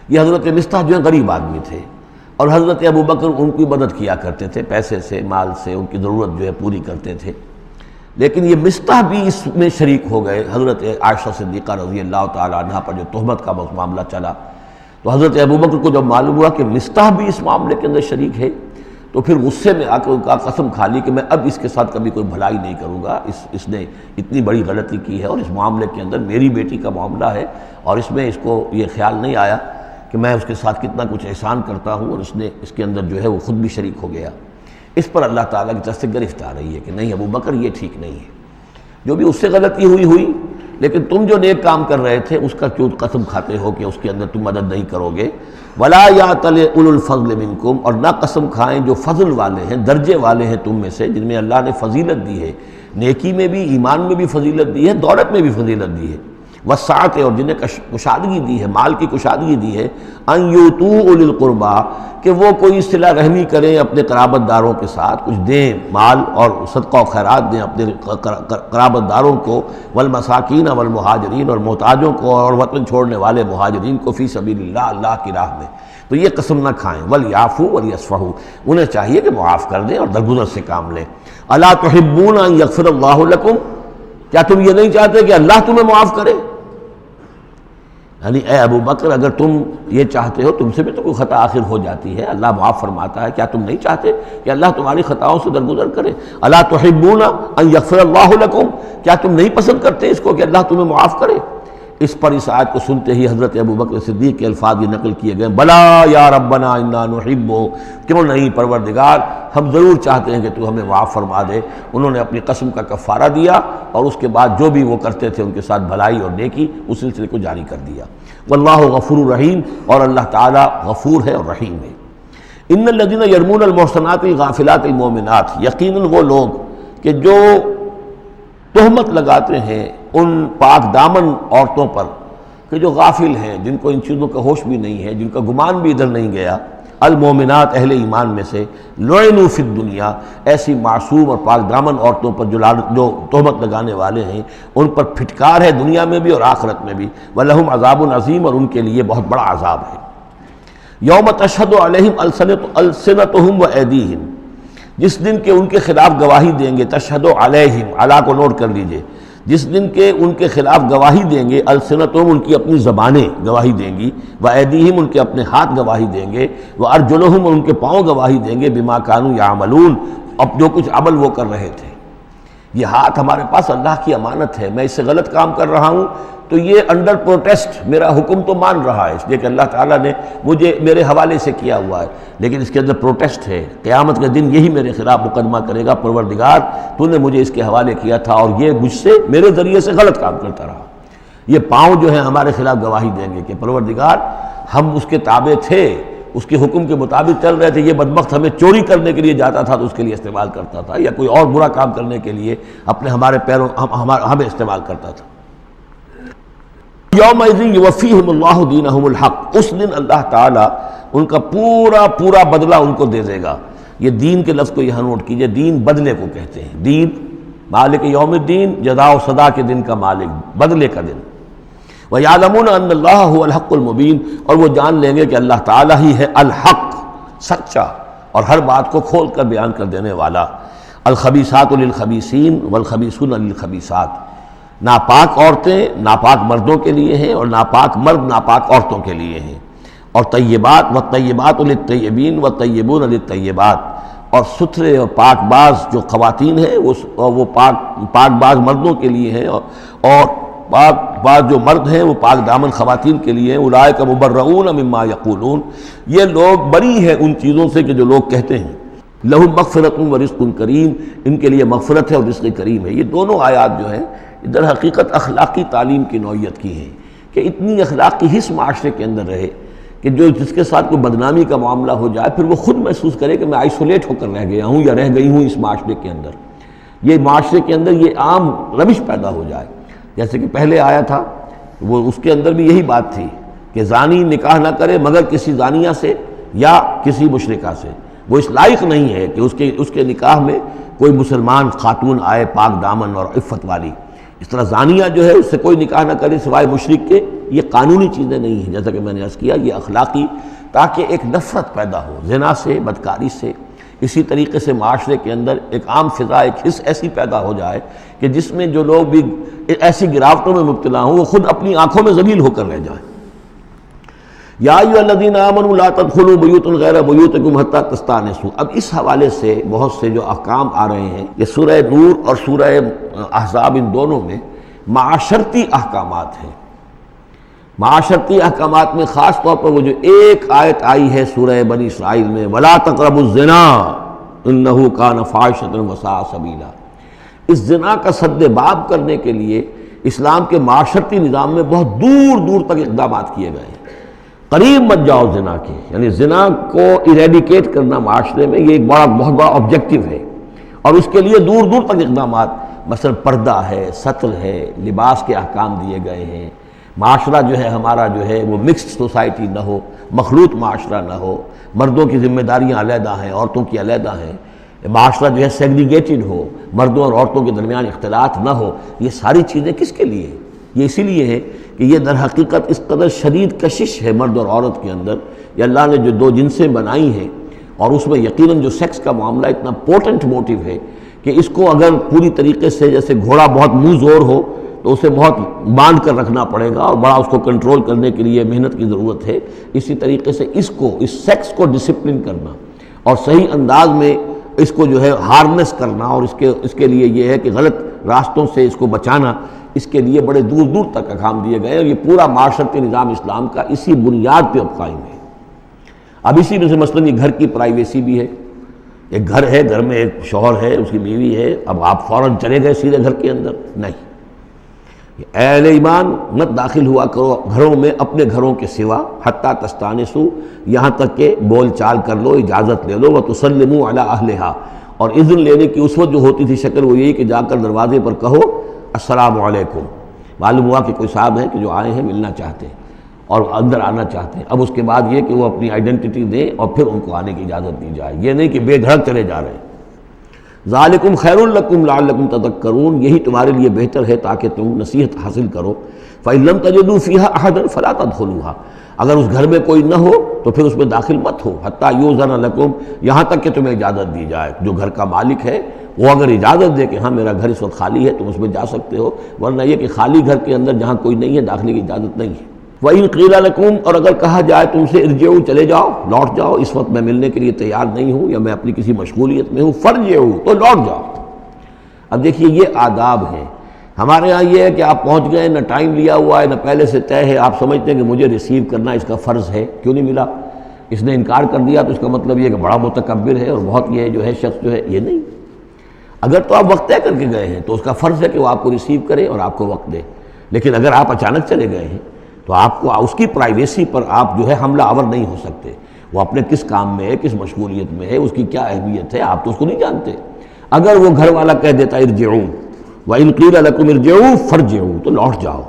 یہ حضرت مصطح جو ہے غریب آدمی تھے، اور حضرت ابو بکر ان کی مدد کیا کرتے تھے، پیسے سے، مال سے ان کی ضرورت جو ہے پوری کرتے تھے۔ لیکن یہ مصطح بھی اس میں شریک ہو گئے۔ حضرت عائشہ صدیقہ رضی اللہ تعالیٰ عنہ پر جو تہمت کا معاملہ چلا تو حضرت ابو بکر کو جب معلوم ہوا کہ مصطح بھی اس معاملے کے اندر شریک ہے تو پھر غصے میں آ کے ان کا قسم کھا لی کہ میں اب اس کے ساتھ کبھی کوئی بھلائی نہیں کروں گا، اس نے اتنی بڑی غلطی کی ہے اور اس معاملے کے اندر میری بیٹی کا معاملہ ہے اور اس میں اس کو یہ خیال نہیں آیا کہ میں اس کے ساتھ کتنا کچھ احسان کرتا ہوں، اور اس کے اندر جو ہے وہ خود بھی شریک ہو گیا۔ اس پر اللہ تعالیٰ کی طرف سے گرفت آ رہی ہے کہ نہیں ابو بکر یہ ٹھیک نہیں ہے، جو بھی اس سے غلطی ہوئی، لیکن تم جو نیک کام کر رہے تھے اس کا کیوں قسم کھاتے ہو کہ اس کے اندر تم مدد نہیں کرو گے۔ ولا یأتل اولو الفضل منکم، اور نہ قسم کھائیں جو فضل والے ہیں، درجے والے ہیں تم میں سے، جن میں اللہ نے فضیلت دی ہے، نیکی میں بھی، ایمان میں بھی فضیلت دی ہے، دولت میں بھی فضیلت دی ہے، والسعۃ، اور جنہیں کشادگی دی ہے، مال کی کشادگی دی ہے، ان یؤتوا اولی القربى، کہ وہ کوئی صلہ رحمی کریں اپنے قرابت داروں کے ساتھ، کچھ دیں مال اور صدقہ و خیرات دیں اپنے قرابت داروں کو، والمساکین والمہاجرین، اور محتاجوں کو اور وطن چھوڑنے والے مہاجرین کو، فی سبیل اللہ، اللہ کی راہ میں۔ تو یہ قسم نہ کھائیں۔ ولیعفوا ولیصفحوا، انہیں چاہیے کہ معاف کر دیں اور درگزر سے کام لیں۔ الا تحبون ان یغفر اللہ لکم، کیا تم یہ نہیں چاہتے کہ اللہ تمہیں معاف کرے؟ یعنی اے ابو بکر اگر تم یہ چاہتے ہو، تم سے بھی تو کوئی خطا آخر ہو جاتی ہے، اللہ معاف فرماتا ہے، کیا تم نہیں چاہتے کہ اللہ تمہاری خطاؤں سے درگزر کرے؟ الا تحبون ان یغفر اللہ لکم، کیا تم نہیں پسند کرتے اس کو کہ اللہ تمہیں معاف کرے؟ اس پر اس آیت کو سنتے ہی حضرت ابو بکر صدیق کے الفاظ یہ نقل کیے گئے، بلا یا ربنا انا نحب، کیوں نہیں پروردگار، ہم ضرور چاہتے ہیں کہ تو ہمیں معاف فرما دے۔ انہوں نے اپنی قسم کا کفارہ دیا اور اس کے بعد جو بھی وہ کرتے تھے ان کے ساتھ بھلائی اور نیکی، اس سلسلے کو جاری کر دیا۔ واللہ غفور رحیم، اور اللہ تعالیٰ غفور ہے اور رحیم ہے۔ ان الذین یرمون المحصنات الغافلات المؤمنات، یقیناً وہ لوگ کہ جو تہمت لگاتے ہیں ان پاک دامن عورتوں پر کہ جو غافل ہیں، جن کو ان چیزوں کا ہوش بھی نہیں ہے، جن کا گمان بھی ادھر نہیں گیا، المومنات اہل ایمان میں سے، لعنوا فی الدنیا، ایسی معصوم اور پاک دامن عورتوں پر جو تہمت لگانے والے ہیں ان پر پھٹکار ہے دنیا میں بھی اور آخرت میں بھی، ولہم عذاب عظیم، اور ان کے لیے بہت بڑا عذاب ہے۔ یوم تشہد علیہم السنتہم وایدیہم، جس دن کے ان کے خلاف گواہی دیں گے، تشہد علیہم، علی کو نوٹ کر لیجئے، جس دن کے ان کے خلاف گواہی دیں گے، السنتہم ان کی اپنی زبانیں گواہی دیں گی، وایدیہم ان کے اپنے ہاتھ گواہی دیں گے، وارجلہم اور ان کے پاؤں گواہی دیں گے، بما کانوا یعملون، اب جو کچھ عمل وہ کر رہے تھے۔ یہ ہاتھ ہمارے پاس اللہ کی امانت ہے، میں اس سے غلط کام کر رہا ہوں تو یہ انڈر پروٹیسٹ میرا حکم تو مان رہا ہے، اس لیے کہ اللہ تعالیٰ نے مجھے میرے حوالے سے کیا ہوا ہے، لیکن اس کے اندر پروٹیسٹ ہے، قیامت کے دن یہی میرے خلاف مقدمہ کرے گا، پروردگار تو نے مجھے اس کے حوالے کیا تھا اور یہ مجھ سے میرے ذریعے سے غلط کام کرتا رہا۔ یہ پاؤں جو ہیں ہمارے خلاف گواہی دیں گے کہ پروردگار ہم اس کے تابع تھے، اس کے حکم کے مطابق چل رہے تھے، یہ بدبخت ہمیں چوری کرنے کے لیے جاتا تھا تو اس کے لیے استعمال کرتا تھا، یا کوئی اور برا کام کرنے کے لیے ہمارے پیروں ہمیں استعمال کرتا تھا۔ یومئذ یوفیہم اللہ دینہم الحق، اس دن اللہ تعالیٰ ان کا پورا بدلہ ان کو دے دے گا۔ یہ دین کے لفظ کو یہاں نوٹ کیجئے، دین بدلے کو کہتے ہیں، دین مالک یوم الدین، جزا و سزا کے دن کا مالک، بدلے کا دن۔ وَيَعْلَمُونَ أَنَّ اللَّهَ هُوَ الْحَقُّ الْمُبِينُ، اور وہ جان لیں گے کہ اللہ تعالیٰ ہی ہے الحق، سچا اور ہر بات کو کھول کر بیان کر دینے والا۔ الخبیثات للخبیثین والخبیثون للخبیثات، ناپاک عورتیں ناپاک مردوں کے لیے ہیں اور ناپاک مرد ناپاک عورتوں کے لیے ہیں، اور طیبات والطیبات للطیبین والطیبون للطیبات، اور ستھرے اور پاک باز جو خواتین ہیں وہ پاک باز مردوں کے لیے ہیں، اور پاک باز جو مرد ہیں وہ پاک دامن خواتین کے لیے ہیں۔ اولئک مبرؤون مما یقولون، یہ لوگ بری ہیں ان چیزوں سے کہ جو لوگ کہتے ہیں۔ لہم مغفرۃ ورزق کریم، ان کے لیے مغفرت ہے اور رزق کریم ہے۔ یہ دونوں آیات جو ہیں در حقیقت اخلاقی تعلیم کی نوعیت کی ہیں کہ اتنی اخلاق کی حس معاشرے کے اندر رہے کہ جس کے ساتھ کوئی بدنامی کا معاملہ ہو جائے پھر وہ خود محسوس کرے کہ میں آئسولیٹ ہو کر رہ گیا ہوں یا رہ گئی ہوں اس معاشرے کے اندر، یہ معاشرے کے اندر یہ عام روش پیدا ہو جائے۔ جیسے کہ پہلے آیا تھا وہ اس کے اندر بھی یہی بات تھی کہ زانی نکاح نہ کرے مگر کسی زانیہ سے یا کسی مشرکہ سے، وہ اس لائق نہیں ہے کہ اس کے نکاح میں کوئی مسلمان خاتون آئے پاک دامن اور عفت والی۔ اس طرح زانیہ جو ہے اس سے کوئی نکاح نہ کرے سوائے مشرک کے، یہ قانونی چیزیں نہیں ہیں، جیسا کہ میں نے عرض کیا یہ اخلاقی، تاکہ ایک نفرت پیدا ہو زنا سے، بدکاری سے۔ اسی طریقے سے معاشرے کے اندر ایک عام فضا، ایک حس ایسی پیدا ہو جائے کہ جس میں جو لوگ بھی ایسی گراوٹوں میں مبتلا ہوں وہ خود اپنی آنکھوں میں ذلیل ہو کر رہ جائیں۔ یا ایھا الذین آمنوا لا تدخلوا بیوتا غیر بیوتکم حتی تستأنسوا، اب اس حوالے سے بہت سے جو احکام آ رہے ہیں، یہ سورہ نور اور سورہ احزاب ان دونوں میں معاشرتی احکامات ہیں۔ معاشرتی احکامات میں خاص طور پر وہ جو ایک آیت آئی ہے سورہ بنی اسرائیل میں، وَلَا تَقْرَبُوا الزِّنَا إِنَّهُ كَانَ فَاحِشَةً وَسَاءَ سَبِيلًا، اس زنا کا سد باب کرنے کے لیے اسلام کے معاشرتی نظام میں بہت دور دور تک اقدامات کیے گئے ہیں۔ قریب مت جاؤ زنا کے، یعنی زنا کو ایریڈیکیٹ کرنا معاشرے میں یہ ایک بہت بڑا آبجیکٹیو ہے، اور اس کے لیے دور دور تک اقدامات، مثلا پردہ ہے، ستر ہے، لباس کے احکام دیے گئے ہیں۔ معاشرہ جو ہے ہمارا جو ہے وہ مکسڈ سوسائٹی نہ ہو، مخلوط معاشرہ نہ ہو، مردوں کی ذمہ داریاں علیحدہ ہیں، عورتوں کی علیحدہ ہیں، معاشرہ جو ہے سیگریگیٹڈ ہو، مردوں اور عورتوں کے درمیان اختلاط نہ ہو۔ یہ ساری چیزیں کس کے لیے؟ یہ اسی لیے ہے کہ یہ در حقیقت اس قدر شدید کشش ہے مرد اور عورت کے اندر، یہ اللہ نے جو دو جنسیں بنائی ہیں، اور اس میں یقیناً جو سیکس کا معاملہ اتنا پورٹنٹ موٹیو ہے کہ اس کو اگر پوری طریقے سے، جیسے گھوڑا بہت منہ زور ہو تو اسے بہت باندھ کر رکھنا پڑے گا اور بڑا اس کو کنٹرول کرنے کے لیے محنت کی ضرورت ہے، اسی طریقے سے اس سیکس کو ڈسپلن کرنا اور صحیح انداز میں اس کو جو ہے ہارنس کرنا، اور اس کے لیے یہ ہے کہ غلط راستوں سے اس کو بچانا، اس کے لیے بڑے دور دور تک احکام دیے گئے، اور یہ پورا معاشرتی نظام اسلام کا اسی بنیاد پہ اب قائم ہے۔ اب اسی میں سے مثلاً یہ گھر کی پرائیویسی بھی ہے، ایک گھر ہے، گھر میں ایک شوہر ہے، اس کی بیوی ہے، اب آپ فوراً چلے گئے سیدھے گھر کے اندر؟ نہیں، اے اہل ایمان مت داخل ہوا کرو گھروں میں اپنے گھروں کے سوا، حتیٰ تستانسوا، یہاں تک کہ بول چال کر لو، اجازت لے لو، وتسلموا علی اہلہا، اور اذن لینے کی اس وقت جو ہوتی تھی شکل وہ یہی کہ جا کر دروازے پر کہو السلام علیکم، معلوم ہوا کہ کوئی صاحب ہیں کہ جو آئے ہیں، ملنا چاہتے ہیں اور اندر آنا چاہتے ہیں۔ اب اس کے بعد یہ کہ وہ اپنی آئیڈینٹی دیں اور پھر ان کو آنے کی اجازت دی جائے، یہ نہیں کہ بے دھڑک چلے جا رہے ہیں۔ ذالکم خیر لکم لعلکم تذکرون، یہی تمہارے لیے بہتر ہے تاکہ تم نصیحت حاصل کرو۔ فإن لم تجدوا فیہا احدا فلا تدخلوها، اگر اس گھر میں کوئی نہ ہو تو پھر اس میں داخل مت ہو، حتیٰ یؤذن لکم، یہاں تک کہ تمہیں اجازت دی جائے۔ جو گھر کا مالک ہے وہ اگر اجازت دے کہ ہاں میرا گھر اس وقت خالی ہے، تم اس میں جا سکتے ہو، ورنہ یہ کہ خالی گھر کے اندر جہاں کوئی نہیں ہے داخلے کی اجازت نہیں ہے۔ وَإِن قِيلَ لَكُمْ، اور اگر کہا جائے تم سے ارجعوا، چلے جاؤ، لوٹ جاؤ، اس وقت میں ملنے کے لیے تیار نہیں ہوں یا میں اپنی کسی مشغولیت میں ہوں، فارجعوا، تو لوٹ جاؤ۔ اب دیکھیے یہ آداب ہیں. ہمارے ہاں یہ ہے کہ آپ پہنچ گئے، نہ ٹائم لیا ہوا ہے نہ پہلے سے طے ہے، آپ سمجھتے ہیں کہ مجھے ریسیو کرنا اس کا فرض ہے، کیوں نہیں ملا؟ اس نے انکار کر دیا تو اس کا مطلب یہ کہ بڑا متکبر ہے اور بہت یہ جو ہے شخص جو ہے، یہ نہیں. اگر تو آپ وقت طے کر کے گئے ہیں تو اس کا فرض ہے کہ وہ آپ کو ریسیو کرے اور آپ کو وقت دے. لیکن اگر آپ اچانک چلے گئے ہیں تو آپ کو اس کی پرائیویسی پر آپ جو ہے حملہ آور نہیں ہو سکتے. وہ اپنے کس کام میں ہے، کس مشغولیت میں ہے، اس کی کیا اہمیت ہے، آپ تو اس کو نہیں جانتے. اگر وہ گھر والا کہہ دیتا ارجعوا وَإِنْ قِيلَ لَكُمْ ارْجِعُوا فَارْجِعُوا، تو لوٹ جاؤ.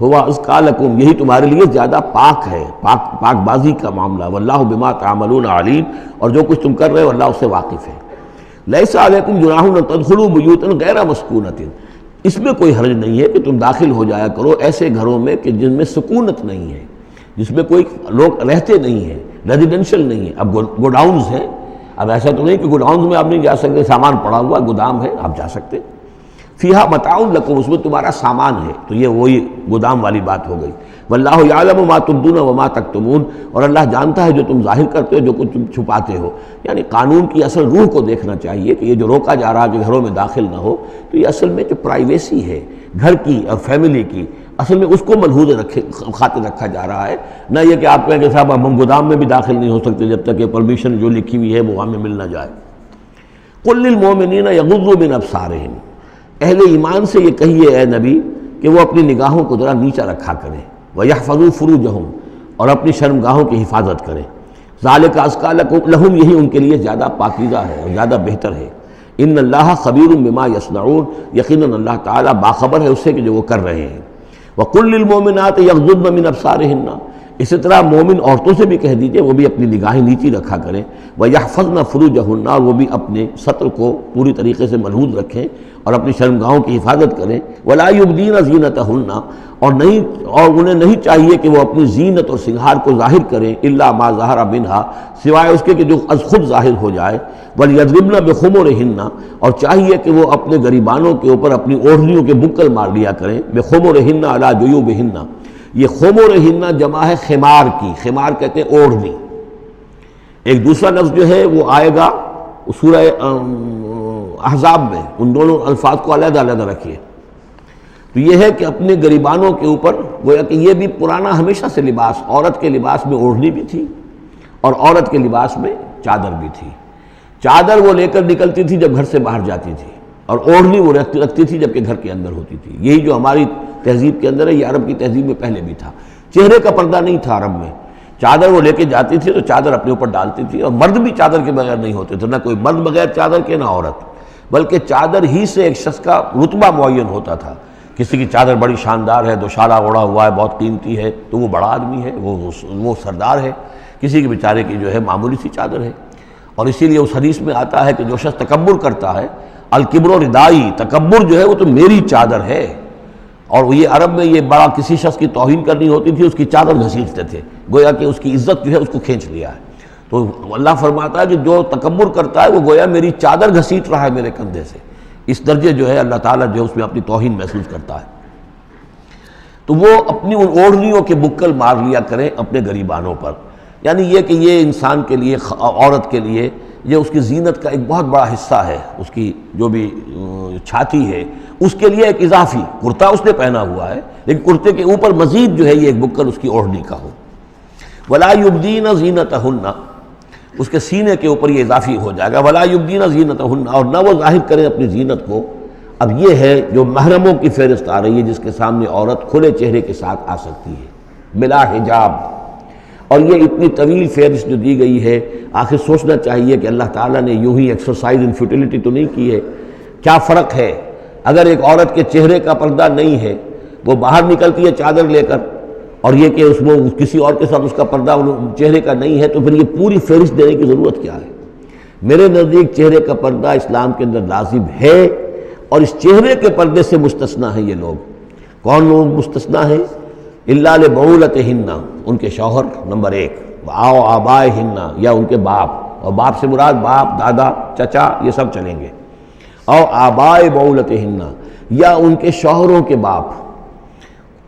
ہوا اَزْكَىٰ لَكُمْ، یہی تمہارے لیے زیادہ پاک ہے، پاک بازی کا معاملہ. وَاللَّهُ بِمَا تَعْمَلُونَ عَلِيمٌ، اور جو کچھ تم کر رہے ہو اللہ اس سے واقف ہے. لَيْسَ عَلَيْكُمْ جُنَاحٌ أَن تَدْخُلُوا بُيُوتًا غَيْرَ مَسْكُونَةٍ، اس میں کوئی حرج نہیں ہے کہ تم داخل ہو جایا کرو ایسے گھروں میں کہ جن میں سکونت نہیں ہے، جس میں کوئی لوگ رہتے نہیں ہیں، ریزیڈینشل نہیں ہے. اب گوڈاؤنز ہیں، اب ایسا تو نہیں کہ گوڈاؤنز میں آپ نہیں جا سکتے، سامان پڑا ہوا گودام ہے آپ جا سکتے. فیہا متاع لکم، اس میں تمہارا سامان ہے. تو یہ وہی گودام والی بات ہو گئی. واللہ یعلم ما تبدون وما تکتمون، اور اللہ جانتا ہے جو تم ظاہر کرتے ہو جو کچھ تم چھپاتے ہو. یعنی قانون کی اصل روح کو دیکھنا چاہیے کہ یہ جو روکا جا رہا ہے کہ گھروں میں داخل نہ ہو، تو یہ اصل میں جو پرائیویسی ہے گھر کی اور فیملی کی، اصل میں اس کو ملحوظ خاطر رکھا جا رہا ہے. نہ یہ کہ آپ کہیں کہ صاحب ہم گودام میں بھی داخل نہیں ہو سکتے جب تک یہ پرمیشن جو لکھی ہوئی ہے وہ ہمیں مل نہ جائے. قل للمؤمنین یغضوا من ابصارہم، اہل ایمان سے یہ کہیے اے نبی کہ وہ اپنی نگاہوں کو ذرا نیچا رکھا کریں. وَيَحْفَظُوا فُرُوجَهُمْ، اور اپنی شرمگاہوں کی حفاظت کریں. ذَلِكَ أَزْكَىٰ لَهُمْ، یہی ان کے لیے زیادہ پاکیزہ ہے اور زیادہ بہتر ہے. ان اللہ خبیر بما یصنعون، یقیناً اللہ تعالیٰ باخبر ہے اس سے کہ جو وہ کر رہے ہیں. وَقُلْ لِلْمُؤْمِنَاتِ يَغْضُضْنَ مِنْ أَبْصَارِهِنَّ، اسی طرح مومن عورتوں سے بھی کہہ دیجئے وہ بھی اپنی نگاہیں نیچی رکھا کریں. وَيَحْفَظْنَ فُرُوجَهُنَّ، اور وہ بھی اپنے سطر کو پوری طریقے سے ملحوظ رکھیں اور اپنی شرمگاہوں کی حفاظت کریں. وَلَا يُبْدِينَ زِينَتَهُنَّ، اور انہیں نہیں چاہیے کہ وہ اپنی زینت اور سنگھار کو ظاہر کریں. إِلَّا مَا ظَهَرَ مِنْهَا، سوائے اس کے کہ جو از خود ظاہر ہو جائے. وَلْيَضْرِبْنَ بِخُمُرِهِنَّ، اور چاہیے کہ وہ اپنے گریبانوں کے اوپر اپنی اوڑھنیوں کے بکل مار لیا کریں. بِخُمُرِهِنَّ عَلَىٰ جُيُوبِهِنَّ، یہ خمرہن جمع ہے خمار کی، خمار کہتے ہیں اوڑھنی. ایک دوسرا لفظ جو ہے وہ آئے گا سورہ احزاب میں، ان دونوں الفاظ کو علیحدہ علیحدہ رکھیے. تو یہ ہے کہ اپنے گریبانوں کے اوپر، گویا کہ یہ بھی پرانا ہمیشہ سے لباس، عورت کے لباس میں اوڑھنی بھی تھی اور عورت کے لباس میں چادر بھی تھی. چادر وہ لے کر نکلتی تھی جب گھر سے باہر جاتی تھی، اور اوڑھنی وہ رکھتی تھی جب کہ گھر کے اندر ہوتی تھی. یہی جو ہماری تہذیب کے اندر ہے، یہ عرب کی تہذیب میں پہلے بھی تھا. چہرے کا پردہ نہیں تھا عرب میں، چادر وہ لے کے جاتی تھی تو چادر اپنے اوپر ڈالتی تھی. اور مرد بھی چادر کے بغیر نہیں ہوتے تھے، نہ کوئی مرد بغیر چادر کے نہ عورت، بلکہ چادر ہی سے ایک شخص کا رتبہ معین ہوتا تھا. کسی کی چادر بڑی شاندار ہے، دوشالہ اوڑھا ہوا ہے، بہت قیمتی ہے، تو وہ بڑا آدمی ہے، وہ سردار ہے. کسی کے بیچارے کی جو ہے معمولی سی چادر ہے. اور اسی لیے اس حدیث میں آتا ہے کہ جو شخص تکبر کرتا ہے، الکبر ردائی، تکبر جو ہے وہ تو میری چادر ہے. اور یہ عرب میں یہ بڑا کسی شخص کی توہین کرنی ہوتی تھی، اس کی چادر گھسیٹتے تھے، گویا کہ اس کی عزت جو ہے اس کو کھینچ لیا ہے. تو اللہ فرماتا ہے کہ جو تکبر کرتا ہے وہ گویا میری چادر گھسیٹ رہا ہے میرے کندھے سے. اس درجے جو ہے اللہ تعالیٰ جو ہے اس میں اپنی توہین محسوس کرتا ہے. تو وہ اپنی ان اوڑھنیوں کے بکل مار لیا کریں اپنے گریبانوں پر. یعنی یہ کہ یہ انسان کے لیے، عورت کے لیے، یہ اس کی زینت کا ایک بہت بڑا حصہ ہے. اس کی جو بھی چھاتی ہے اس کے لیے ایک اضافی کرتا اس نے پہنا ہوا ہے، لیکن کرتے کے اوپر مزید جو ہے یہ ایک بکل اس کی اوڑھنی کا ہو. وَلَا يُبْدِينَ زِينَتَهُنَّ، اس کے سینے کے اوپر یہ اضافی ہو جائے گا. وَلَا يُبْدِينَ زِينَتَهُنَّ، اور نہ وہ ظاہر کریں اپنی زینت کو. اب یہ ہے جو محرموں کی فہرست آ رہی ہے، جس کے سامنے عورت کھلے چہرے کے ساتھ آ سکتی ہے بلا حجاب. اور یہ اتنی طویل فہرست جو دی گئی ہے، آخر سوچنا چاہیے کہ اللہ تعالیٰ نے یوں ہی ایکسرسائز ان فیوٹیلیٹی تو نہیں کی ہے. کیا فرق ہے اگر ایک عورت کے چہرے کا پردہ نہیں ہے، وہ باہر نکلتی ہے چادر لے کر، اور یہ کہ اس میں کسی اور کے ساتھ اس کا پردہ چہرے کا نہیں ہے، تو پھر یہ پوری فہرست دینے کی ضرورت کیا ہے؟ میرے نزدیک چہرے کا پردہ اسلام کے اندر لازم ہے، اور اس چہرے کے پردے سے مستثنیٰ ہیں یہ لوگ. کون لوگ مستثنیٰ ہیں؟ الا لبعولتہن، ان کے شوہر نمبر 1، او آبائہن، یا ان کے باپ، اور باپ سے مراد باپ، دادا، چچا، یہ سب چلیں گے. او آبائے بعولتہن، یا ان کے شوہروں کے باپ.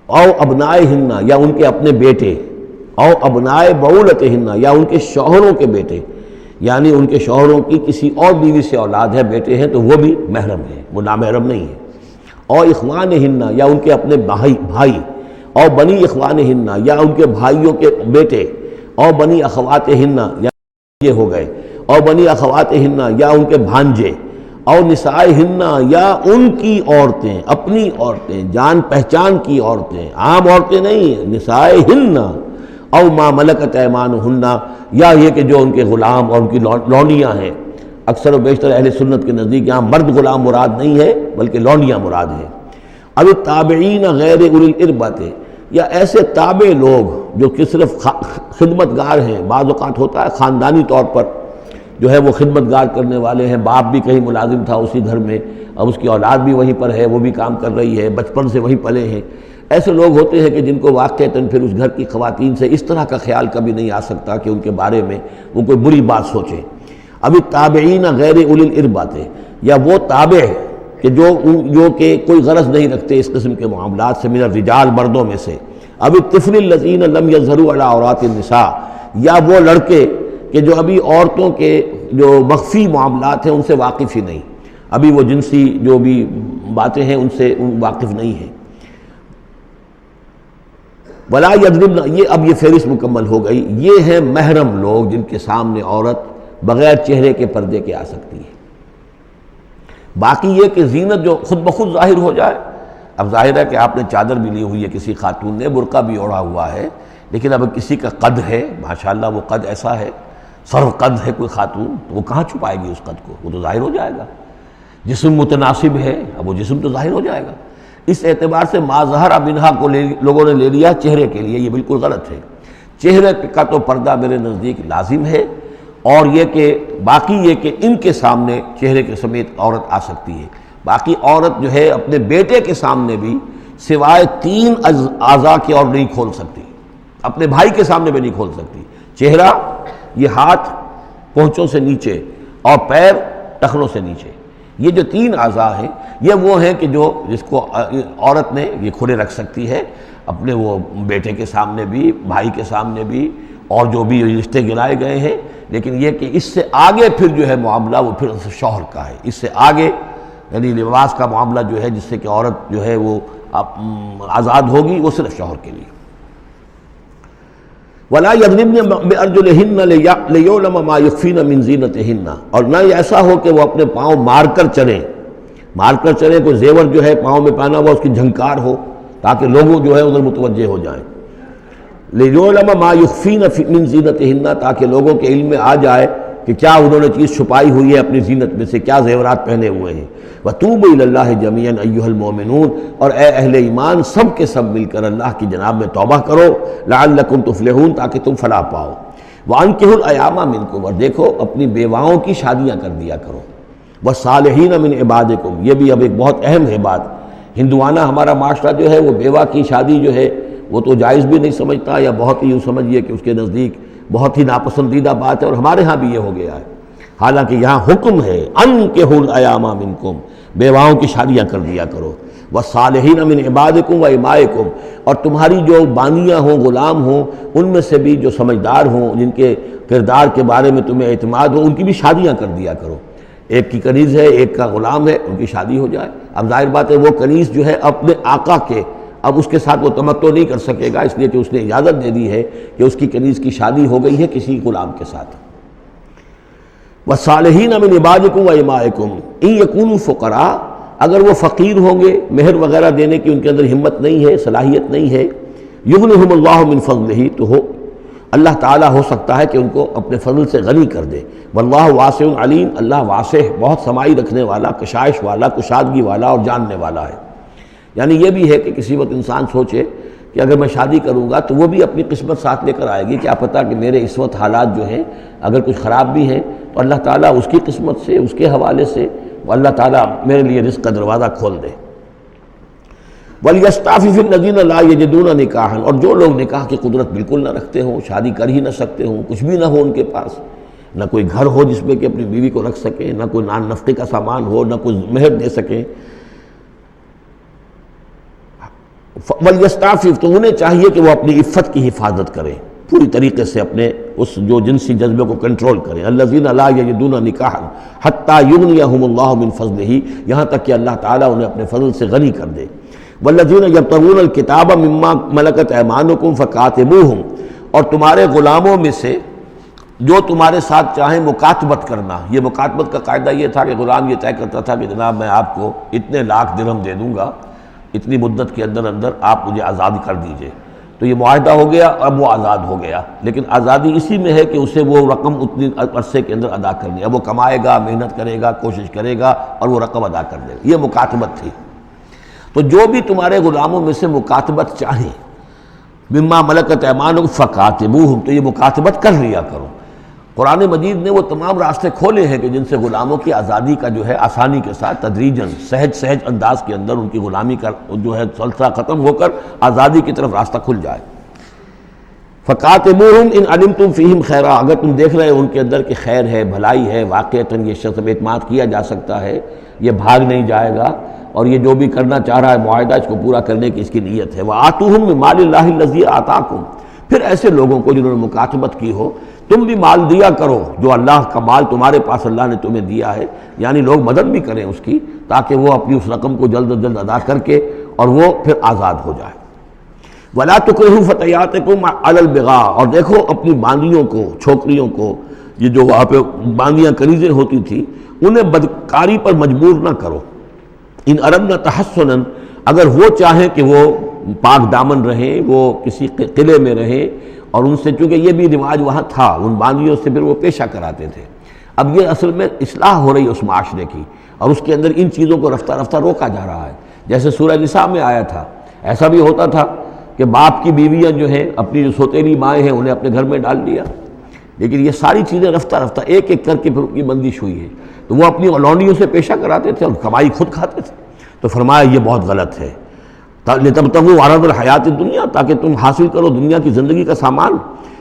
او ابنائہن، یا ان کے اپنے بیٹے. او ابنائے بعولتہن، یا ان کے شوہروں کے بیٹے. یعنی ان کے شوہروں کی کسی اور بیوی سے اولاد ہے، بیٹے ہیں، تو وہ بھی محرم ہے، وہ نامحرم نہیں ہے۔ اور اخوانہن، یا ان کے اپنے بھائی، اور بنی اخوانہن، یا ان کے بھائیوں کے بیٹے، اور بنی اخواتہن، یا یہ ہو گئے، اور بنی اخواتہن، یا ان کے بھانجے، اور نسائہن، یا ان کی عورتیں، اپنی عورتیں، جان پہچان کی عورتیں، عام عورتیں نہیں، نسائہن، او ما ملکت ایمانہن، یا یہ کہ جو ان کے غلام اور ان کی لونڈیاں ہیں۔ اکثر و بیشتر اہل سنت کے نزدیک یہاں مرد غلام مراد نہیں ہے بلکہ لونڈیاں مراد ہیں۔ اب التابعین غیر اولی الاربۃ، یا ایسے تابع لوگ جو کہ صرف خدمت گار ہیں، بعض اوقات ہوتا ہے خاندانی طور پر جو ہے وہ خدمت گار کرنے والے ہیں، باپ بھی کہیں ملازم تھا اسی گھر میں، اب اس کی اولاد بھی وہیں پر ہے، وہ بھی کام کر رہی ہے، بچپن سے وہیں پلے ہیں۔ ایسے لوگ ہوتے ہیں کہ جن کو واقعتاً پھر اس گھر کی خواتین سے اس طرح کا خیال کبھی نہیں آ سکتا کہ ان کے بارے میں وہ کوئی بری بات سوچیں۔ اب التابعین غیر اولی الاربۃ، یا وہ تابع کہ جو کہ کوئی غرض نہیں رکھتے اس قسم کے معاملات سے، من الرجال، مردوں میں سے۔ اب الطفل الذین لم یظہروا علی عورات النساء، یا وہ لڑکے کہ جو ابھی عورتوں کے جو مخفی معاملات ہیں ان سے واقف ہی نہیں، ابھی وہ جنسی جو بھی باتیں ہیں ان سے واقف نہیں ہیں۔ ولا یضربن، اب یہ فہرست مکمل ہو گئی، یہ ہیں محرم لوگ جن کے سامنے عورت بغیر چہرے کے پردے کے آ سکتی ہے۔ باقی یہ کہ زینت جو خود بخود ظاہر ہو جائے، اب ظاہر ہے کہ آپ نے چادر بھی لی ہوئی ہے، کسی خاتون نے برقع بھی اوڑھا ہوا ہے، لیکن اب کسی کا قد ہے، ماشاءاللہ وہ قد ایسا ہے، سر قد ہے کوئی خاتون، تو وہ کہاں چھپائے گی اس قد کو؟ وہ تو ظاہر ہو جائے گا۔ جسم متناسب ہے، اب وہ جسم تو ظاہر ہو جائے گا۔ اس اعتبار سے ما ظہر منہا کو لوگوں نے لے لیا چہرے کے لیے، یہ بالکل غلط ہے۔ چہرے کا تو پردہ میرے نزدیک لازم ہے، اور یہ کہ باقی یہ کہ ان کے سامنے چہرے کے سمیت عورت آ سکتی ہے۔ باقی عورت جو ہے اپنے بیٹے کے سامنے بھی سوائے 3 اعضاء کے اور نہیں کھول سکتی، اپنے بھائی کے سامنے بھی نہیں کھول سکتی۔ چہرہ، یہ ہاتھ پونچھوں سے نیچے، اور پیر ٹخنوں سے نیچے، یہ جو 3 اعضاء ہیں یہ وہ ہیں کہ جس کو عورت نے یہ کھلے رکھ سکتی ہے، اپنے وہ بیٹے کے سامنے بھی، بھائی کے سامنے بھی، اور جو بھی رشتے گرائے گئے ہیں۔ لیکن یہ کہ اس سے آگے پھر جو ہے معاملہ وہ پھر شوہر کا ہے، اس سے آگے یعنی لباس کا معاملہ جو ہے جس سے کہ عورت جو ہے وہ آزاد ہوگی، وہ صرف شوہر کے لیے۔ وَلَا يَضْرِبْنَ بِأَرْجُلِهِنَّ لِيُعْلَمَ مَا يُخْفِينَ مِنْ زِينَتِهِنَّ، اور نہ یہ ایسا ہو کہ وہ اپنے پاؤں مار کر چلیں، کوئی زیور جو ہے پاؤں میں پہنا ہوا اس کی جھنکار ہو تاکہ لوگوں جو ہے ادھر متوجہ ہو جائیں۔ لِيُعْلَمَ مَا يُخْفِينَ مِنْ زِينَتِهِنَّ، تاکہ لوگوں کے علم میں آ جائے کہ کیا انہوں نے چیز چھپائی ہوئی ہے اپنی زینت میں سے، کیا زیورات پہنے ہوئے ہیں۔ وَتُوبُوا إِلَى اللَّهِ جَمِيعًا أَيُّهَا الْمُؤْمِنُونَ، اور اے اہل ایمان سب کے سب مل کر اللہ کی جناب میں توبہ کرو، لَعَلَّكُمْ تُفْلِحُونَ، تاکہ تم فلاح پاؤ۔ وَأَنكِحُوا الْأَيَامَ مِنكُمْ، اور دیکھو اپنی بیواؤں کی شادیاں کر دیا کرو۔ وَالصَّالِحِينَ مِنْ عِبَادِكُمْ، یہ بھی اب ایک بہت اہم ہے بات۔ ہندوانہ ہمارا معاشرہ جو ہے وہ بیوہ کی شادی جو ہے وہ تو جائز بھی نہیں سمجھتا، یا بہت ہی یوں سمجھیے کہ اس کے نزدیک بہت ہی ناپسندیدہ بات ہے، اور ہمارے ہاں بھی یہ ہو گیا ہے۔ حالانکہ یہاں حکم ہے انکحوا الایام منکم، بیواؤں کی شادیاں کر دیا کرو۔ والصالحین من عبادکم و امائکم، اور تمہاری جو بانیاں ہوں، غلام ہوں، ان میں سے بھی جو سمجھدار ہوں، جن کے کردار کے بارے میں تمہیں اعتماد ہو، ان کی بھی شادیاں کر دیا کرو۔ ایک کی کنیز ہے، ایک کا غلام ہے، ان کی شادی ہو جائے۔ اب ظاہر بات ہے وہ کنیز جو ہے اپنے آقا کے، اب اس کے ساتھ وہ تمتع نہیں کر سکے گا، اس لیے کہ اس نے اجازت دے دی ہے کہ اس کی کنیز کی شادی ہو گئی ہے کسی غلام کے ساتھ۔ وَالصَّالِحِينَ مِنْ عِبَادِكُمْ وَإِمَائِكُمْ إِنْ يَكُونُوا فُقَرَاءَ، اگر وہ فقیر ہوں گے، مہر وغیرہ دینے کی ان کے اندر ہمت نہیں ہے، صلاحیت نہیں ہے، يُغْنِهُمُ اللَّهُ مِنْ فَضْلِهِ، تو اللہ تعالیٰ ہو سکتا ہے کہ ان کو اپنے فضل سے غنی کر دے۔ وَاللَّهُ وَاسِعٌ عَلِيمٌ، اللہ واسع، بہت سمائی رکھنے والا، کشائش والا، کشادگی والا اور جاننے والا ہے۔ یعنی یہ بھی ہے کہ کسی وقت انسان سوچے کہ اگر میں شادی کروں گا تو وہ بھی اپنی قسمت ساتھ لے کر آئے گی، کیا پتہ کہ میرے اس وقت حالات جو ہیں اگر کچھ خراب بھی ہیں تو اللہ تعالیٰ اس کی قسمت سے، اس کے حوالے سے وہ اللہ تعالیٰ میرے لیے رزق کا دروازہ کھول دے۔ وَلْيَسْتَعْفِفِ الَّذِينَ لَا يَجِدُونَ نِكَاحًا، اور جو لوگ نکاح کی قدرت بالکل نہ رکھتے ہوں، شادی کر ہی نہ سکتے ہوں، کچھ بھی نہ ہو ان کے پاس، نہ کوئی گھر ہو جس میں کہ اپنی بیوی کو رکھ سکیں، نہ کوئی نان نفقے کا سامان ہو، نہ کوئی مہر دے سکیں، وَلْيَسْتَعْفِفْ، تو انہیں چاہیے کہ وہ اپنی عفت کی حفاظت کریں۔ پوری طریقے سے اپنے اس جو جنسی جذبے کو کنٹرول کریں. الذین لا یجدون نکاحا حتی یغنیہم اللہ من فضلہ، یہاں تک کہ اللہ تعالیٰ انہیں اپنے فضل سے غنی کر دے. والذین یبتغون الکتاب مما ملکت ایمانکم فکاتبوہم، اور تمہارے غلاموں میں سے جو تمہارے ساتھ چاہیں مکاتبت کرنا. یہ مکاتبت کا قاعدہ یہ تھا کہ غلام یہ طے کرتا تھا کہ جناب میں آپ کو اتنے لاکھ درہم دے دوں گا، اتنی مدت کے اندر اندر آپ مجھے آزاد کر دیجئے. تو یہ معاہدہ ہو گیا، اب وہ آزاد ہو گیا. لیکن آزادی اسی میں ہے کہ اسے وہ رقم اتنی عرصے کے اندر ادا کرنی ہے. اب وہ کمائے گا، محنت کرے گا، کوشش کرے گا اور وہ رقم ادا کر دے گا. یہ مکاتبت تھی. تو جو بھی تمہارے غلاموں میں سے مکاتبت چاہیں مما ملکت ایمانکم فکاتبوہم، تو یہ مکاتبت کر لیا کرو. قرآن مجید نے وہ تمام راستے کھولے ہیں کہ جن سے غلاموں کی آزادی کا جو ہے آسانی کے ساتھ تدریجاً سہج انداز کے اندر ان کی غلامی کا جو ہے سلسلہ ختم ہو کر آزادی کی طرف راستہ کھل جائے. فَقَاتِبُوهُمْ إِنْ عَلِمْتُمْ فِيهِمْ خَيْرًا، اگر تم دیکھ رہے ہو ان کے اندر کہ خیر ہے، بھلائی ہے، واقعتاً یہ شخص اعتماد کیا جا سکتا ہے، یہ بھاگ نہیں جائے گا اور یہ جو بھی کرنا چاہ رہا ہے معاہدہ اس کو پورا کرنے کی اس کی نیت ہے. وَآتُوهُمْ مِن مَالِ اللَّهِ الَّذِي آتَاكُمْ، پھر ایسے لوگوں کو جنہوں نے مکاتبت کی ہو تم بھی مال دیا کرو جو اللہ کا مال تمہارے پاس اللہ نے تمہیں دیا ہے. یعنی لوگ مدد بھی کریں اس کی تاکہ وہ اپنی اس رقم کو جلد از جلد ادا کر کے اور وہ پھر آزاد ہو جائے. وَلَا تُكْرِهُوا فَتَيَاتِكُمْ عَلَى الْبِغَاءِ، اور دیکھو اپنی باندیوں کو، چھوکریوں کو، یہ جو وہاں پہ باندیاں کنیزیں ہوتی تھیں انہیں بدکاری پر مجبور نہ کرو. ان اردنا تحسنا، اگر وہ چاہیں کہ وہ پاک دامن رہیں، وہ کسی قلعے میں رہیں، اور ان سے چونکہ یہ بھی رواج وہاں تھا، ان باندیوں سے پھر وہ پیشہ کراتے تھے. اب یہ اصل میں اصلاح ہو رہی ہے اس معاشرے کی، اور اس کے اندر ان چیزوں کو رفتہ رفتہ روکا جا رہا ہے. جیسے سورہ نساء میں آیا تھا، ایسا بھی ہوتا تھا کہ باپ کی بیویاں جو ہیں اپنی جو سوتیلی مائیں ہیں انہیں اپنے گھر میں ڈال دیا. لیکن یہ ساری چیزیں رفتہ رفتہ ایک ایک کر کے پھر ان کی بندش ہوئی ہے. تو وہ اپنی لونڈیوں سے پیشہ کراتے تھے اور کمائی خود کھاتے تھے. تو فرمایا یہ بہت غلط ہے. لِتَبْتَغُوا عَرَضَ الْحَيَاةِ الدُّنْيَا، تاکہ تم حاصل کرو دنیا کی زندگی کا سامان.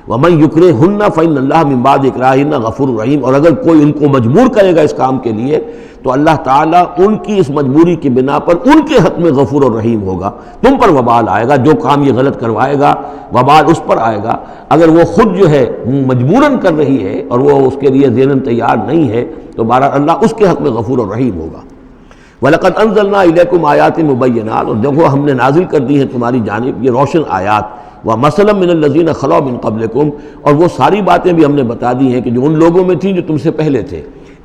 وَمَنْ يُكْرِهُنَّ فَإِنَّ اللَّهَ مِن بَعْدِ إِكْرَاهِهِنَّ غَفُورٌ رَحِيمٌ، اور اگر کوئی ان کو مجبور کرے گا اس کام کے لیے تو اللہ تعالیٰ ان کی اس مجبوری کی بنا پر ان کے حق میں غفور اور رحیم ہوگا. تم پر وبال آئے گا، جو کام یہ غلط کروائے گا وبال اس پر آئے گا. اگر وہ خود جو ہے مجبوراً کر رہی ہے اور وہ اس کے لیے ذہناً تیار نہیں ہے تو بہرحال اللہ اس کے حق میں غفور اور رحیم ہوگا. وَلَقَدْ أَنزَلْنَا إِلَيْكُمْ آيَاتٍ مُبَيِّنَاتٍ، اور دیکھو ہم نے نازل کر دی ہیں تمہاری جانب یہ روشن آیات. وَمَثَلًا مِّنَ الَّذِينَ خَلَوْا مِن قَبْلِكُمْ، اور وہ ساری باتیں بھی ہم نے بتا دی ہیں کہ جو ان لوگوں میں تھیں جو تم سے پہلے تھے.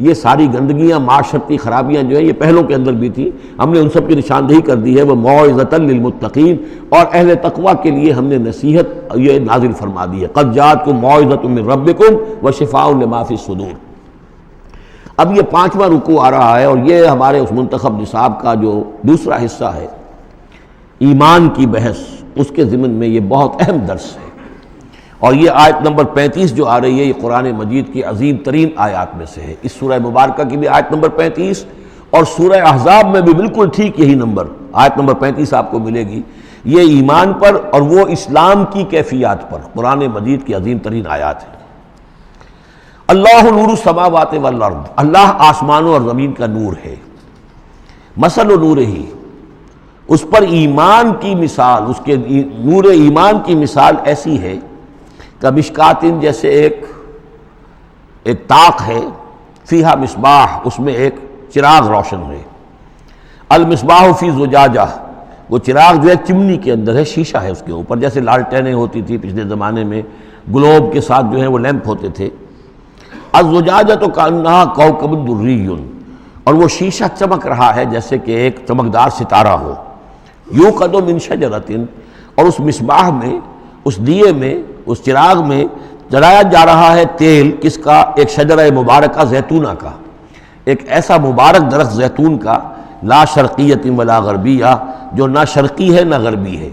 یہ ساری گندگیاں، معاشرتی خرابیاں جو ہیں یہ پہلوں کے اندر بھی تھیں، ہم نے ان سب کی نشاندہی کر دی ہے. وَمَوْعِظَةً لِّلْمُتَّقِينَ، اور اہل تقویٰ کے لیے ہم نے نصیحت یہ نازل فرما دی ہے. قَدْ جَاءَتْكُم مَوْعِظَةٌ مِّن رَّبِّكُمْ وَشِفَاءٌ لِّمَا فِي الصُّدُورِ. اب یہ 5واں رکوع آ رہا ہے اور یہ ہمارے اس منتخب نصاب کا جو دوسرا حصہ ہے ایمان کی بحث، اس کے ضمن میں یہ بہت اہم درس ہے. اور یہ آیت نمبر 35 جو آ رہی ہے یہ قرآن مجید کی عظیم ترین آیات میں سے ہے. اس سورہ مبارکہ کی بھی آیت نمبر 35 اور سورہ احزاب میں بھی بالکل ٹھیک یہی نمبر آیت نمبر 35 آپ کو ملے گی. یہ ایمان پر اور وہ اسلام کی کیفیات پر قرآن مجید کی عظیم ترین آیات ہے. اللہ نور السماوات والارض، اللہ آسمانوں اور زمین کا نور ہے. مثل نور ہی، اس پر ایمان کی مثال، اس کے نور ایمان کی مثال ایسی ہے کہ مشکاتن، جیسے ایک طاق ہے، فیہا مصباح، اس میں ایک چراغ روشن ہے. المصباح فی زجاجہ، وہ چراغ جو ہے چمنی کے اندر ہے، شیشہ ہے اس کے اوپر، جیسے لالٹینیں ہوتی تھی پچھلے زمانے میں، گلوب کے ساتھ جو ہے وہ لیمپ ہوتے تھے. الزجاجۃ کأنہا کوکب دری، اور وہ شیشہ چمک رہا ہے جیسے کہ ایک چمکدار ستارہ ہو. یوقد من شجرۃ، اور اس مصباح میں، اس دیے میں، اس چراغ میں جلایا جا رہا ہے تیل، کس کا؟ ایک شجرہ مبارکہ زیتونہ کا، ایک ایسا مبارک درخت زیتون کا، لا شرقیۃ ولا غربیہ، جو نہ شرقی ہے نہ غربی ہے.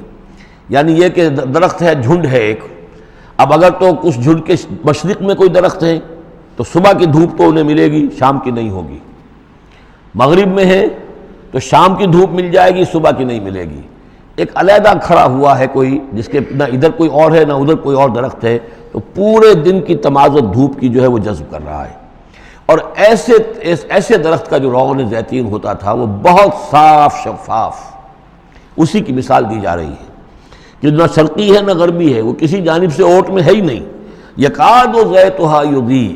یعنی یہ کہ درخت ہے، جھنڈ ہے ایک. اب اگر تو اس جھنڈ کے مشرق میں کوئی درخت ہے تو صبح کی دھوپ تو انہیں ملے گی، شام کی نہیں ہوگی. مغرب میں ہے تو شام کی دھوپ مل جائے گی، صبح کی نہیں ملے گی. ایک علیحدہ کھڑا ہوا ہے کوئی، جس کے نہ ادھر کوئی اور ہے نہ ادھر کوئی اور درخت ہے، تو پورے دن کی تمازت دھوپ کی جو ہے وہ جذب کر رہا ہے. اور ایسے درخت کا جو روغن زیتون ہوتا تھا وہ بہت صاف شفاف، اسی کی مثال دی جا رہی ہے کہ نہ شرقی ہے نہ غربی ہے، وہ کسی جانب سے اوٹ میں ہے ہی نہیں. یکاد زیتھا یضیء،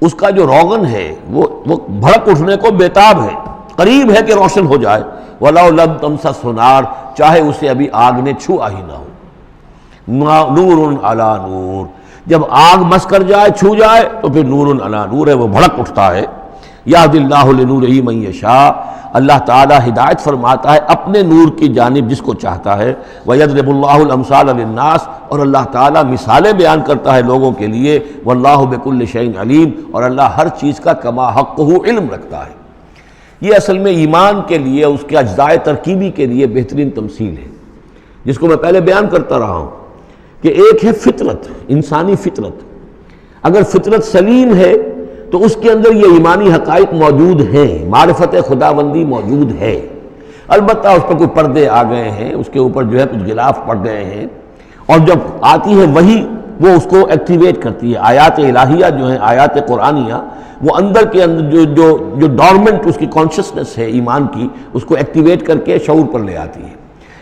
اس کا جو روغن ہے وہ بھڑک اٹھنے کو بیتاب ہے، قریب ہے کہ روشن ہو جائے. وَلَوْ لَمْ تَمْسَسْهُ نَارٌ، چاہے اسے ابھی آگ نے چھوا ہی نہ ہو. نور علی نور، جب آگ مس کر جائے، چھو جائے تو پھر نور علی نور ہے، وہ بھڑک اٹھتا ہے. یہد اللہ لنورہ من یشاء، اللہ تعالی ہدایت فرماتا ہے اپنے نور کی جانب جس کو چاہتا ہے. وَيَضْرِبُ اللَّهُ الْأَمْثَالَ لِلنَّاسِ، اور اللہ تعالی مثالیں بیان کرتا ہے لوگوں کے لیے. وَاللَّهُ بِكُلِّ شَيْءٍ عَلِيمٌ، اور اللہ ہر چیز کا کما حقہ علم رکھتا ہے. یہ اصل میں ایمان کے لیے، اس کے اجزائے ترکیبی کے لیے بہترین تمثیل ہے، جس کو میں پہلے بیان کرتا رہا ہوں کہ ایک ہے فطرت، انسانی فطرت. اگر فطرت سلیم ہے تو اس کے اندر یہ ایمانی حقائق موجود ہیں، معرفت خداوندی موجود ہے. البتہ اس پر کوئی پردے آ گئے ہیں، اس کے اوپر جو ہے کچھ غلاف پڑ گئے ہیں، اور جب آتی ہے وحی وہ اس کو ایکٹیویٹ کرتی ہے. آیات الہیہ جو ہیں، آیات قرآنیہ، وہ اندر کے اندر جو ڈورمنٹ اس کی کانشسنس ہے ایمان کی، اس کو ایکٹیویٹ کر کے شعور پر لے آتی ہے.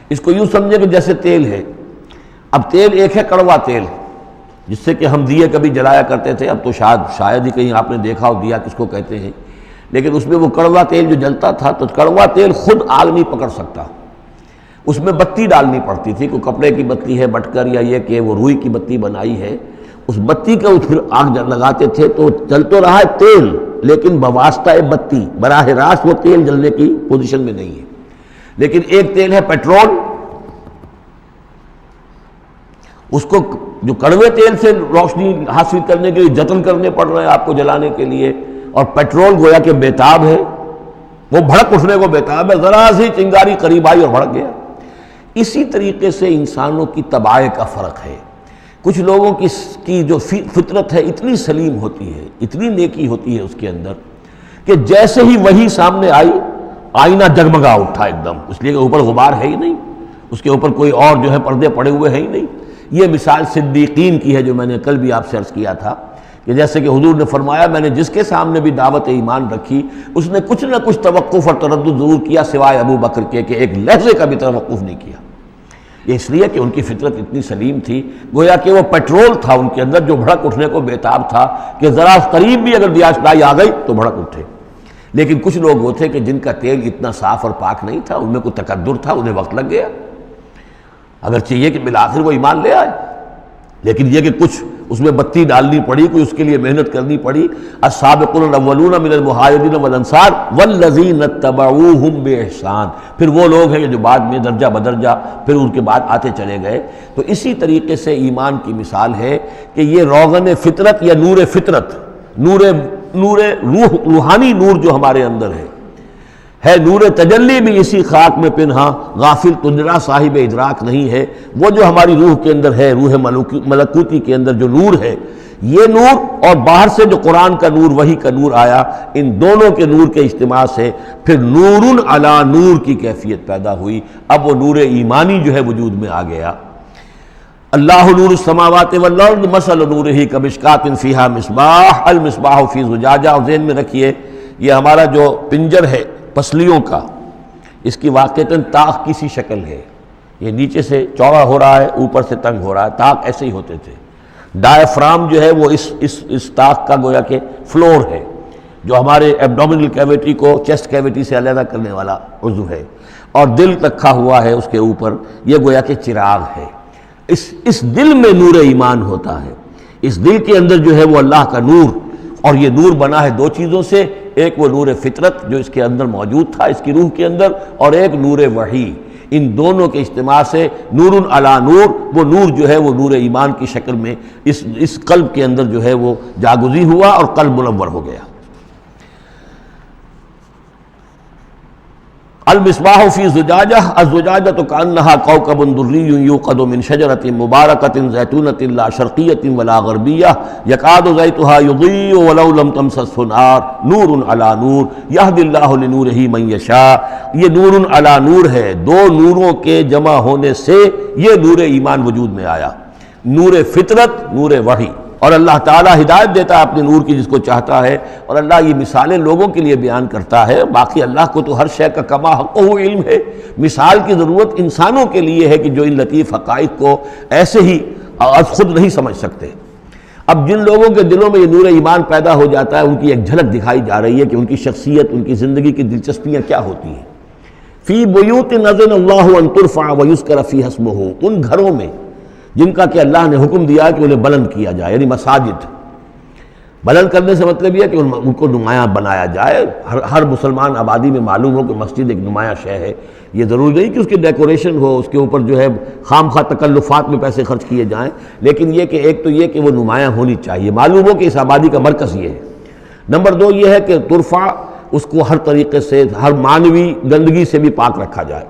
اس کو یوں سمجھے کہ جیسے تیل ہے. اب تیل ایک ہے کڑوا تیل، جس سے کہ ہم دیے کبھی جلایا کرتے تھے، اب تو شاید ہی کہیں آپ نے دیکھا ہو دیا کس کو کہتے ہیں، لیکن اس میں وہ کڑوا تیل جو جلتا تھا، تو کڑوا تیل خود آگ نہیں پکڑ سکتا، اس میں بتی ڈالنی پڑتی تھی. کوئی کپڑے کی بتی ہے بٹ کر، یا یہ کہ وہ روئی کی بتی بنائی ہے، اس بتی کا پھر آگ لگاتے تھے تو جل تو رہا ہے تیل، لیکن بواسطہ بتی، براہ راست وہ تیل جلنے کی پوزیشن میں نہیں ہے. لیکن ایک تیل ہے پیٹرول، اس کو جو کڑوے تیل سے روشنی حاصل کرنے کے لیے جتن کرنے پڑ رہے ہیں آپ کو جلانے کے لیے، اور پیٹرول گویا کہ بیتاب ہے، وہ بھڑک اٹھنے کو بیتاب ہے، ذرا سی چنگاری قریب آئی اور بھڑک گیا. اسی طریقے سے انسانوں کی طباع کا فرق ہے. کچھ لوگوں کی جو فطرت ہے اتنی سلیم ہوتی ہے، اتنی نیکی ہوتی ہے اس کے اندر، کہ جیسے ہی وہی سامنے آئی آئینہ جگمگا اٹھا ایک دم، اس لیے کہ اوپر غبار ہے ہی نہیں، اس کے اوپر کوئی اور جو ہے پردے پڑے ہوئے ہیں ہی نہیں. یہ مثال صدیقین کی ہے جو میں نے کل بھی آپ سے عرض کیا تھا، کہ جیسے کہ حضور نے فرمایا میں نے جس کے سامنے بھی دعوت ایمان رکھی، اس نے کچھ نہ کچھ توقف اور تردد ضرور کیا، سوائے ابو بکر کے کہ ایک لحظے کا بھی توقف نہیں کیا. یہ اس لیے کہ ان کی فطرت اتنی سلیم تھی، گویا کہ وہ پیٹرول تھا ان کے اندر جو بھڑک اٹھنے کو بیتاب تھا، کہ ذرا قریب بھی اگر دیاشلائی آ گئی تو بھڑک اٹھے. لیکن کچھ لوگ وہ تھے کہ جن کا تیل اتنا صاف اور پاک نہیں تھا، ان میں کوئی تکدر تھا، انہیں وقت لگ گیا. اگرچہ یہ کہ بالآخر وہ ایمان لے آئے، لیکن یہ کہ کچھ اس میں بتی ڈالنی پڑی، کوئی اس کے لیے محنت کرنی پڑی. السابقون الاولون من المہاجرین والانصار والذین اتبعوہم بإحسان، پھر وہ لوگ ہیں جو بعد میں درجہ بدرجہ پھر ان کے بعد آتے چلے گئے. تو اسی طریقے سے ایمان کی مثال ہے کہ یہ روغن فطرت یا نور فطرت، نور روح، روحانی نور جو ہمارے اندر ہے نور تجلی بھی اسی خاک میں پنہاں، غافل تندرا صاحب ادراک نہیں ہے. وہ جو ہماری روح کے اندر ہے، روح ملکوتی کے اندر جو نور ہے، یہ نور اور باہر سے جو قرآن کا نور، وحی کا نور آیا، ان دونوں کے نور کے اجتماع سے پھر نور علی نور کی کیفیت پیدا ہوئی. اب وہ نور ایمانی جو ہے وجود میں آ گیا. اللہ نور السماوات والارض مثل نورہ کمشکاۃ فیہا مصباح المصباح فی زجاجہ. اور ذہن میں رکھیے یہ ہمارا جو پنجر ہے پسلیوں کا، اس کی واقعتاً طاق کی سی شکل ہے. یہ نیچے سے چوڑا ہو رہا ہے، اوپر سے تنگ ہو رہا ہے. طاق ایسے ہی ہوتے تھے. ڈائفرام جو ہے وہ اس طاق کا گویا کہ فلور ہے، جو ہمارے ایبڈومینل کیویٹی کو چیسٹ کیویٹی سے علیحدہ کرنے والا عضو ہے، اور دل رکھا ہوا ہے اس کے اوپر. یہ گویا کہ چراغ ہے. اس دل میں نور ایمان ہوتا ہے. اس دل کے اندر جو ہے وہ اللہ کا نور، اور یہ نور بنا ہے دو چیزوں سے. ایک وہ نور فطرت جو اس کے اندر موجود تھا، اس کی روح کے اندر، اور ایک نور وحی. ان دونوں کے اجتماع سے نور علی نور، وہ نور جو ہے وہ نور ایمان کی شکل میں اس قلب کے اندر جو ہے وہ جاگزی ہوا اور قلب منور ہو گیا. المصباح فی زجاجہ، الزجاجہ کأنہا کوکب دری یوقد من شجرۃ مبارکۃ زیتونۃ لا شرقیۃ ولا غربیہ یکاد زیتھا یضیء ولو لم تمسسہ نار نور علی نور یہدی اللہ لنورہ من یشاء. یہ نور علی نور ہے. دو نوروں کے جمع ہونے سے یہ نور ایمان وجود میں آیا، نور فطرت، نور وحی. اور اللہ تعالیٰ ہدایت دیتا ہے اپنے نور کی جس کو چاہتا ہے، اور اللہ یہ مثالیں لوگوں کے لیے بیان کرتا ہے۔ باقی اللہ کو تو ہر شے کا کما حق و علم ہے، مثال کی ضرورت انسانوں کے لیے ہے کہ جو ان لطیف حقائق کو ایسے ہی خود نہیں سمجھ سکتے۔ اب جن لوگوں کے دلوں میں یہ نور ایمان پیدا ہو جاتا ہے، ان کی ایک جھلک دکھائی جا رہی ہے کہ ان کی شخصیت، ان کی زندگی کی دلچسپیاں کیا ہوتی ہیں۔ فی بیوت اذن اللہ ان ترفع ویذکر فیہا اسمہ، ان گھروں میں جن کا کہ اللہ نے حکم دیا کہ انہیں بلند کیا جائے، یعنی مساجد۔ بلند کرنے سے مطلب یہ ہے کہ ان کو نمایاں بنایا جائے۔ ہر مسلمان آبادی میں معلوم ہو کہ مسجد ایک نمایاں شے ہے، یہ ضروری نہیں کہ اس کی ڈیکوریشن ہو، اس کے اوپر جو ہے خام خواہ تکلفات میں پیسے خرچ کیے جائیں، لیکن یہ کہ ایک تو یہ کہ وہ نمایاں ہونی چاہیے، معلوم ہو کہ اس آبادی کا مرکز یہ ہے۔ نمبر دو یہ ہے کہ ترفع، اس کو ہر طریقے سے، ہر معنوی گندگی سے بھی پاک رکھا جائے۔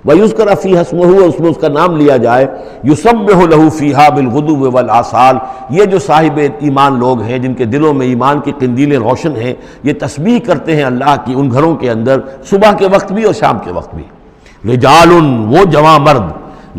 وَيُذْكَرَ فِيهَا اسْمُهُ، اس میں اس کا نام لیا جائے۔ يُسَبِّحُ لَهُ فِيهَا بِالْغُدُوِّ وَالْآصَالِ، یہ جو صاحب ایمان لوگ ہیں جن کے دلوں میں ایمان کی قندیلیں روشن ہیں، یہ تسبیح کرتے ہیں اللہ کی ان گھروں کے اندر، صبح کے وقت بھی اور شام کے وقت بھی۔ رجال، وہ جواں مرد،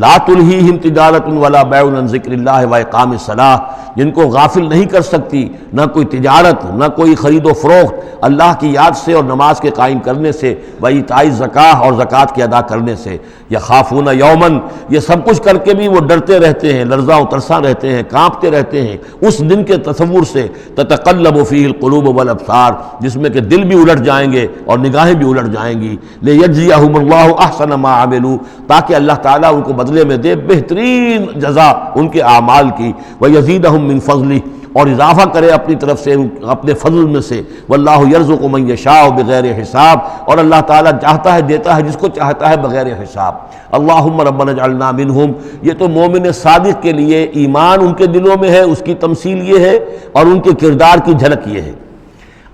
لا تلہیہم تجارت ولا بیع عن ذکر اللہ واقام الصلاۃ، جن کو غافل نہیں کر سکتی نہ کوئی تجارت، نہ کوئی خرید و فروخت اللہ کی یاد سے اور نماز کے قائم کرنے سے، وایتاء الزکاۃ اور زکوٰۃ کے ادا کرنے سے۔ یخافون یومن، یہ سب کچھ کر کے بھی وہ ڈرتے رہتے ہیں، لرزاں و ترساں رہتے ہیں، کانپتے رہتے ہیں اس دن کے تصور سے، تتقلب فیہ القلوب والابصار، جس میں کہ دل بھی الٹ جائیں گے اور نگاہیں بھی الٹ جائیں گی۔ لیجزیہم اللہ احسن ما عملوا، تاکہ اللہ تعالیٰ ان کو بدلے میں دے بہترین جزا ان کے اعمال کی، ویزیدہم من فضلہ، اور اضافہ کرے اپنی طرف سے اپنے فضل میں سے۔ واللہ یرزق من یشاء بغیر حساب، اور اللہ تعالیٰ چاہتا ہے دیتا ہے جس کو چاہتا ہے بغیر حساب۔ اللہم ربنا اجعلنا منہم، یہ تو مومن صادق کے لیے ایمان ان کے دلوں میں ہے، اس کی تمثیل یہ ہے، اور ان کے کردار کی جھلک یہ ہے۔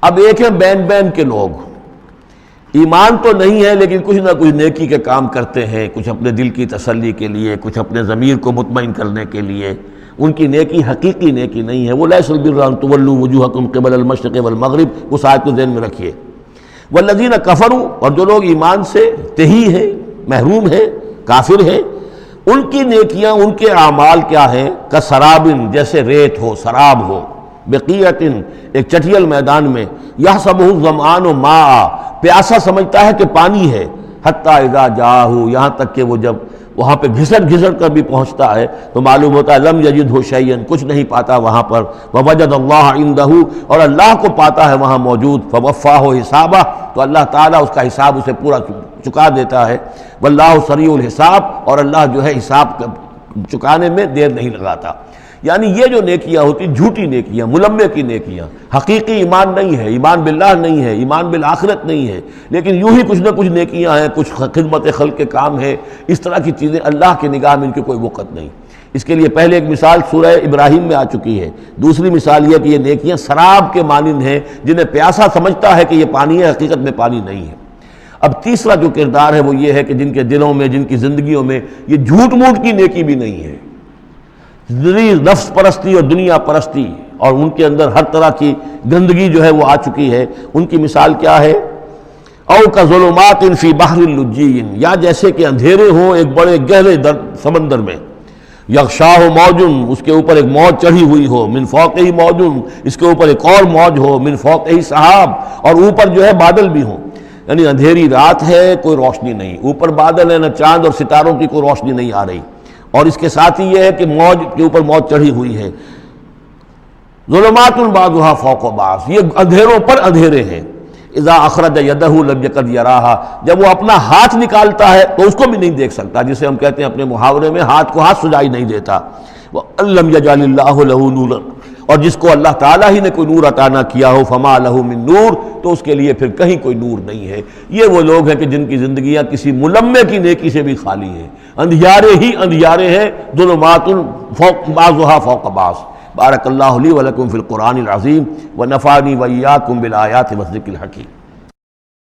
اب ایک ہے بین بین کے لوگ، ایمان تو نہیں ہے لیکن کچھ نہ کچھ نیکی کے کام کرتے ہیں، کچھ اپنے دل کی تسلی کے لیے، کچھ اپنے ضمیر کو مطمئن کرنے کے لیے۔ ان کی نیکی حقیقی نیکی نہیں ہے۔ وہ لیس البر ان تولوا وجوہکم قبل المشرق والمغرب، اس آیت کو ذہن میں رکھیے۔ والذین کفروا، اور جو لوگ ایمان سے تہی ہیں، محروم ہیں، کافر ہیں، ان کی نیکیاں، ان کے اعمال کیا ہیں؟ کسرابن، جیسے ریت ہو، سراب ہو، بقیعۃ، ایک چٹیل میدان میں، یحسبہ الظمآن ماء، پیاسا سمجھتا ہے کہ پانی ہے، حتی اذا جاءہ، یہاں تک کہ وہ جب وہاں پہ گھسٹ گھسٹ کر بھی پہنچتا ہے تو معلوم ہوتا ہے لم یجدہ شیئا، کچھ نہیں پاتا وہاں پر، ووجد اللہ عندہ، اور اللہ کو پاتا ہے وہاں موجود، فوفاہ حسابہ، تو اللہ تعالیٰ اس کا حساب اسے پورا چکا دیتا ہے۔ واللہ سریع الحساب، اور اللہ جو ہے حساب چکانے میں دیر نہیں لگاتا۔ یعنی یہ جو نیکیاں ہوتی، جھوٹی نیکیاں، ملمے کی نیکیاں، حقیقی ایمان نہیں ہے، ایمان باللہ نہیں ہے، ایمان بالآخرت نہیں ہے، لیکن یوں ہی کچھ نہ کچھ نیکیاں ہیں، کچھ خدمت خلق کے کام ہے، اس طرح کی چیزیں اللہ کی نگاہ میں ان کی کوئی وقت نہیں۔ اس کے لیے پہلے ایک مثال سورہ ابراہیم میں آ چکی ہے، دوسری مثال یہ کہ یہ نیکیاں سراب کے مانند ہیں، جنہیں پیاسا سمجھتا ہے کہ یہ پانی ہے، حقیقت میں پانی نہیں ہے۔ اب تیسرا جو کردار ہے وہ یہ ہے کہ جن کے دلوں میں، جن کی زندگیوں میں یہ جھوٹ موٹ کی نیکی بھی نہیں ہے، نفس پرستی اور دنیا پرستی، اور ان کے اندر ہر طرح کی گندگی جو ہے وہ آ چکی ہے۔ ان کی مثال کیا ہے؟ او کظلمات فی بحر اللجی، یا جیسے کہ اندھیرے ہوں ایک بڑے گہرے سمندر میں، یغشاہ موج، اس کے اوپر ایک موج چڑھی ہوئی ہو، من فوقہ موج، اس کے اوپر ایک اور موج ہو، من فوقہ سحاب، اور اوپر جو ہے بادل بھی ہوں۔ یعنی اندھیری رات ہے، کوئی روشنی نہیں، اوپر بادل ہے، نہ چاند اور ستاروں کی کوئی روشنی نہیں آ رہی، اور اس کے ساتھ ہی یہ ہے کہ موج کے اوپر موج چڑھی ہوئی ہے۔ ظلمات بعضها فوق بعض، یہ اندھیروں پر اندھیرے ہیں۔ اذا اخرج یدہ لم یکد یراہا، جب وہ اپنا ہاتھ نکالتا ہے تو اس کو بھی نہیں دیکھ سکتا، جسے ہم کہتے ہیں اپنے محاورے میں ہاتھ کو ہاتھ سجائی نہیں دیتا۔ وَأَلَّمْ يَجْعَلِ اللَّهُ لَهُ نُورًا، اور جس کو اللہ تعالیٰ ہی نے کوئی نور عطا نہ کیا ہو، فما لہ من نور، تو اس کے لیے پھر کہیں کوئی نور نہیں ہے۔ یہ وہ لوگ ہیں کہ جن کی زندگیاں کسی ملمے کی نیکی سے بھی خالی ہیں، اندھیارے ہی اندھیارے ہیں، ظلمات فوق بعضها فوق بعض۔ بارک اللہ لی ولکم فی القرآن العظیم ونفعنی وإیاکم بالآیات والذکر الحکیم۔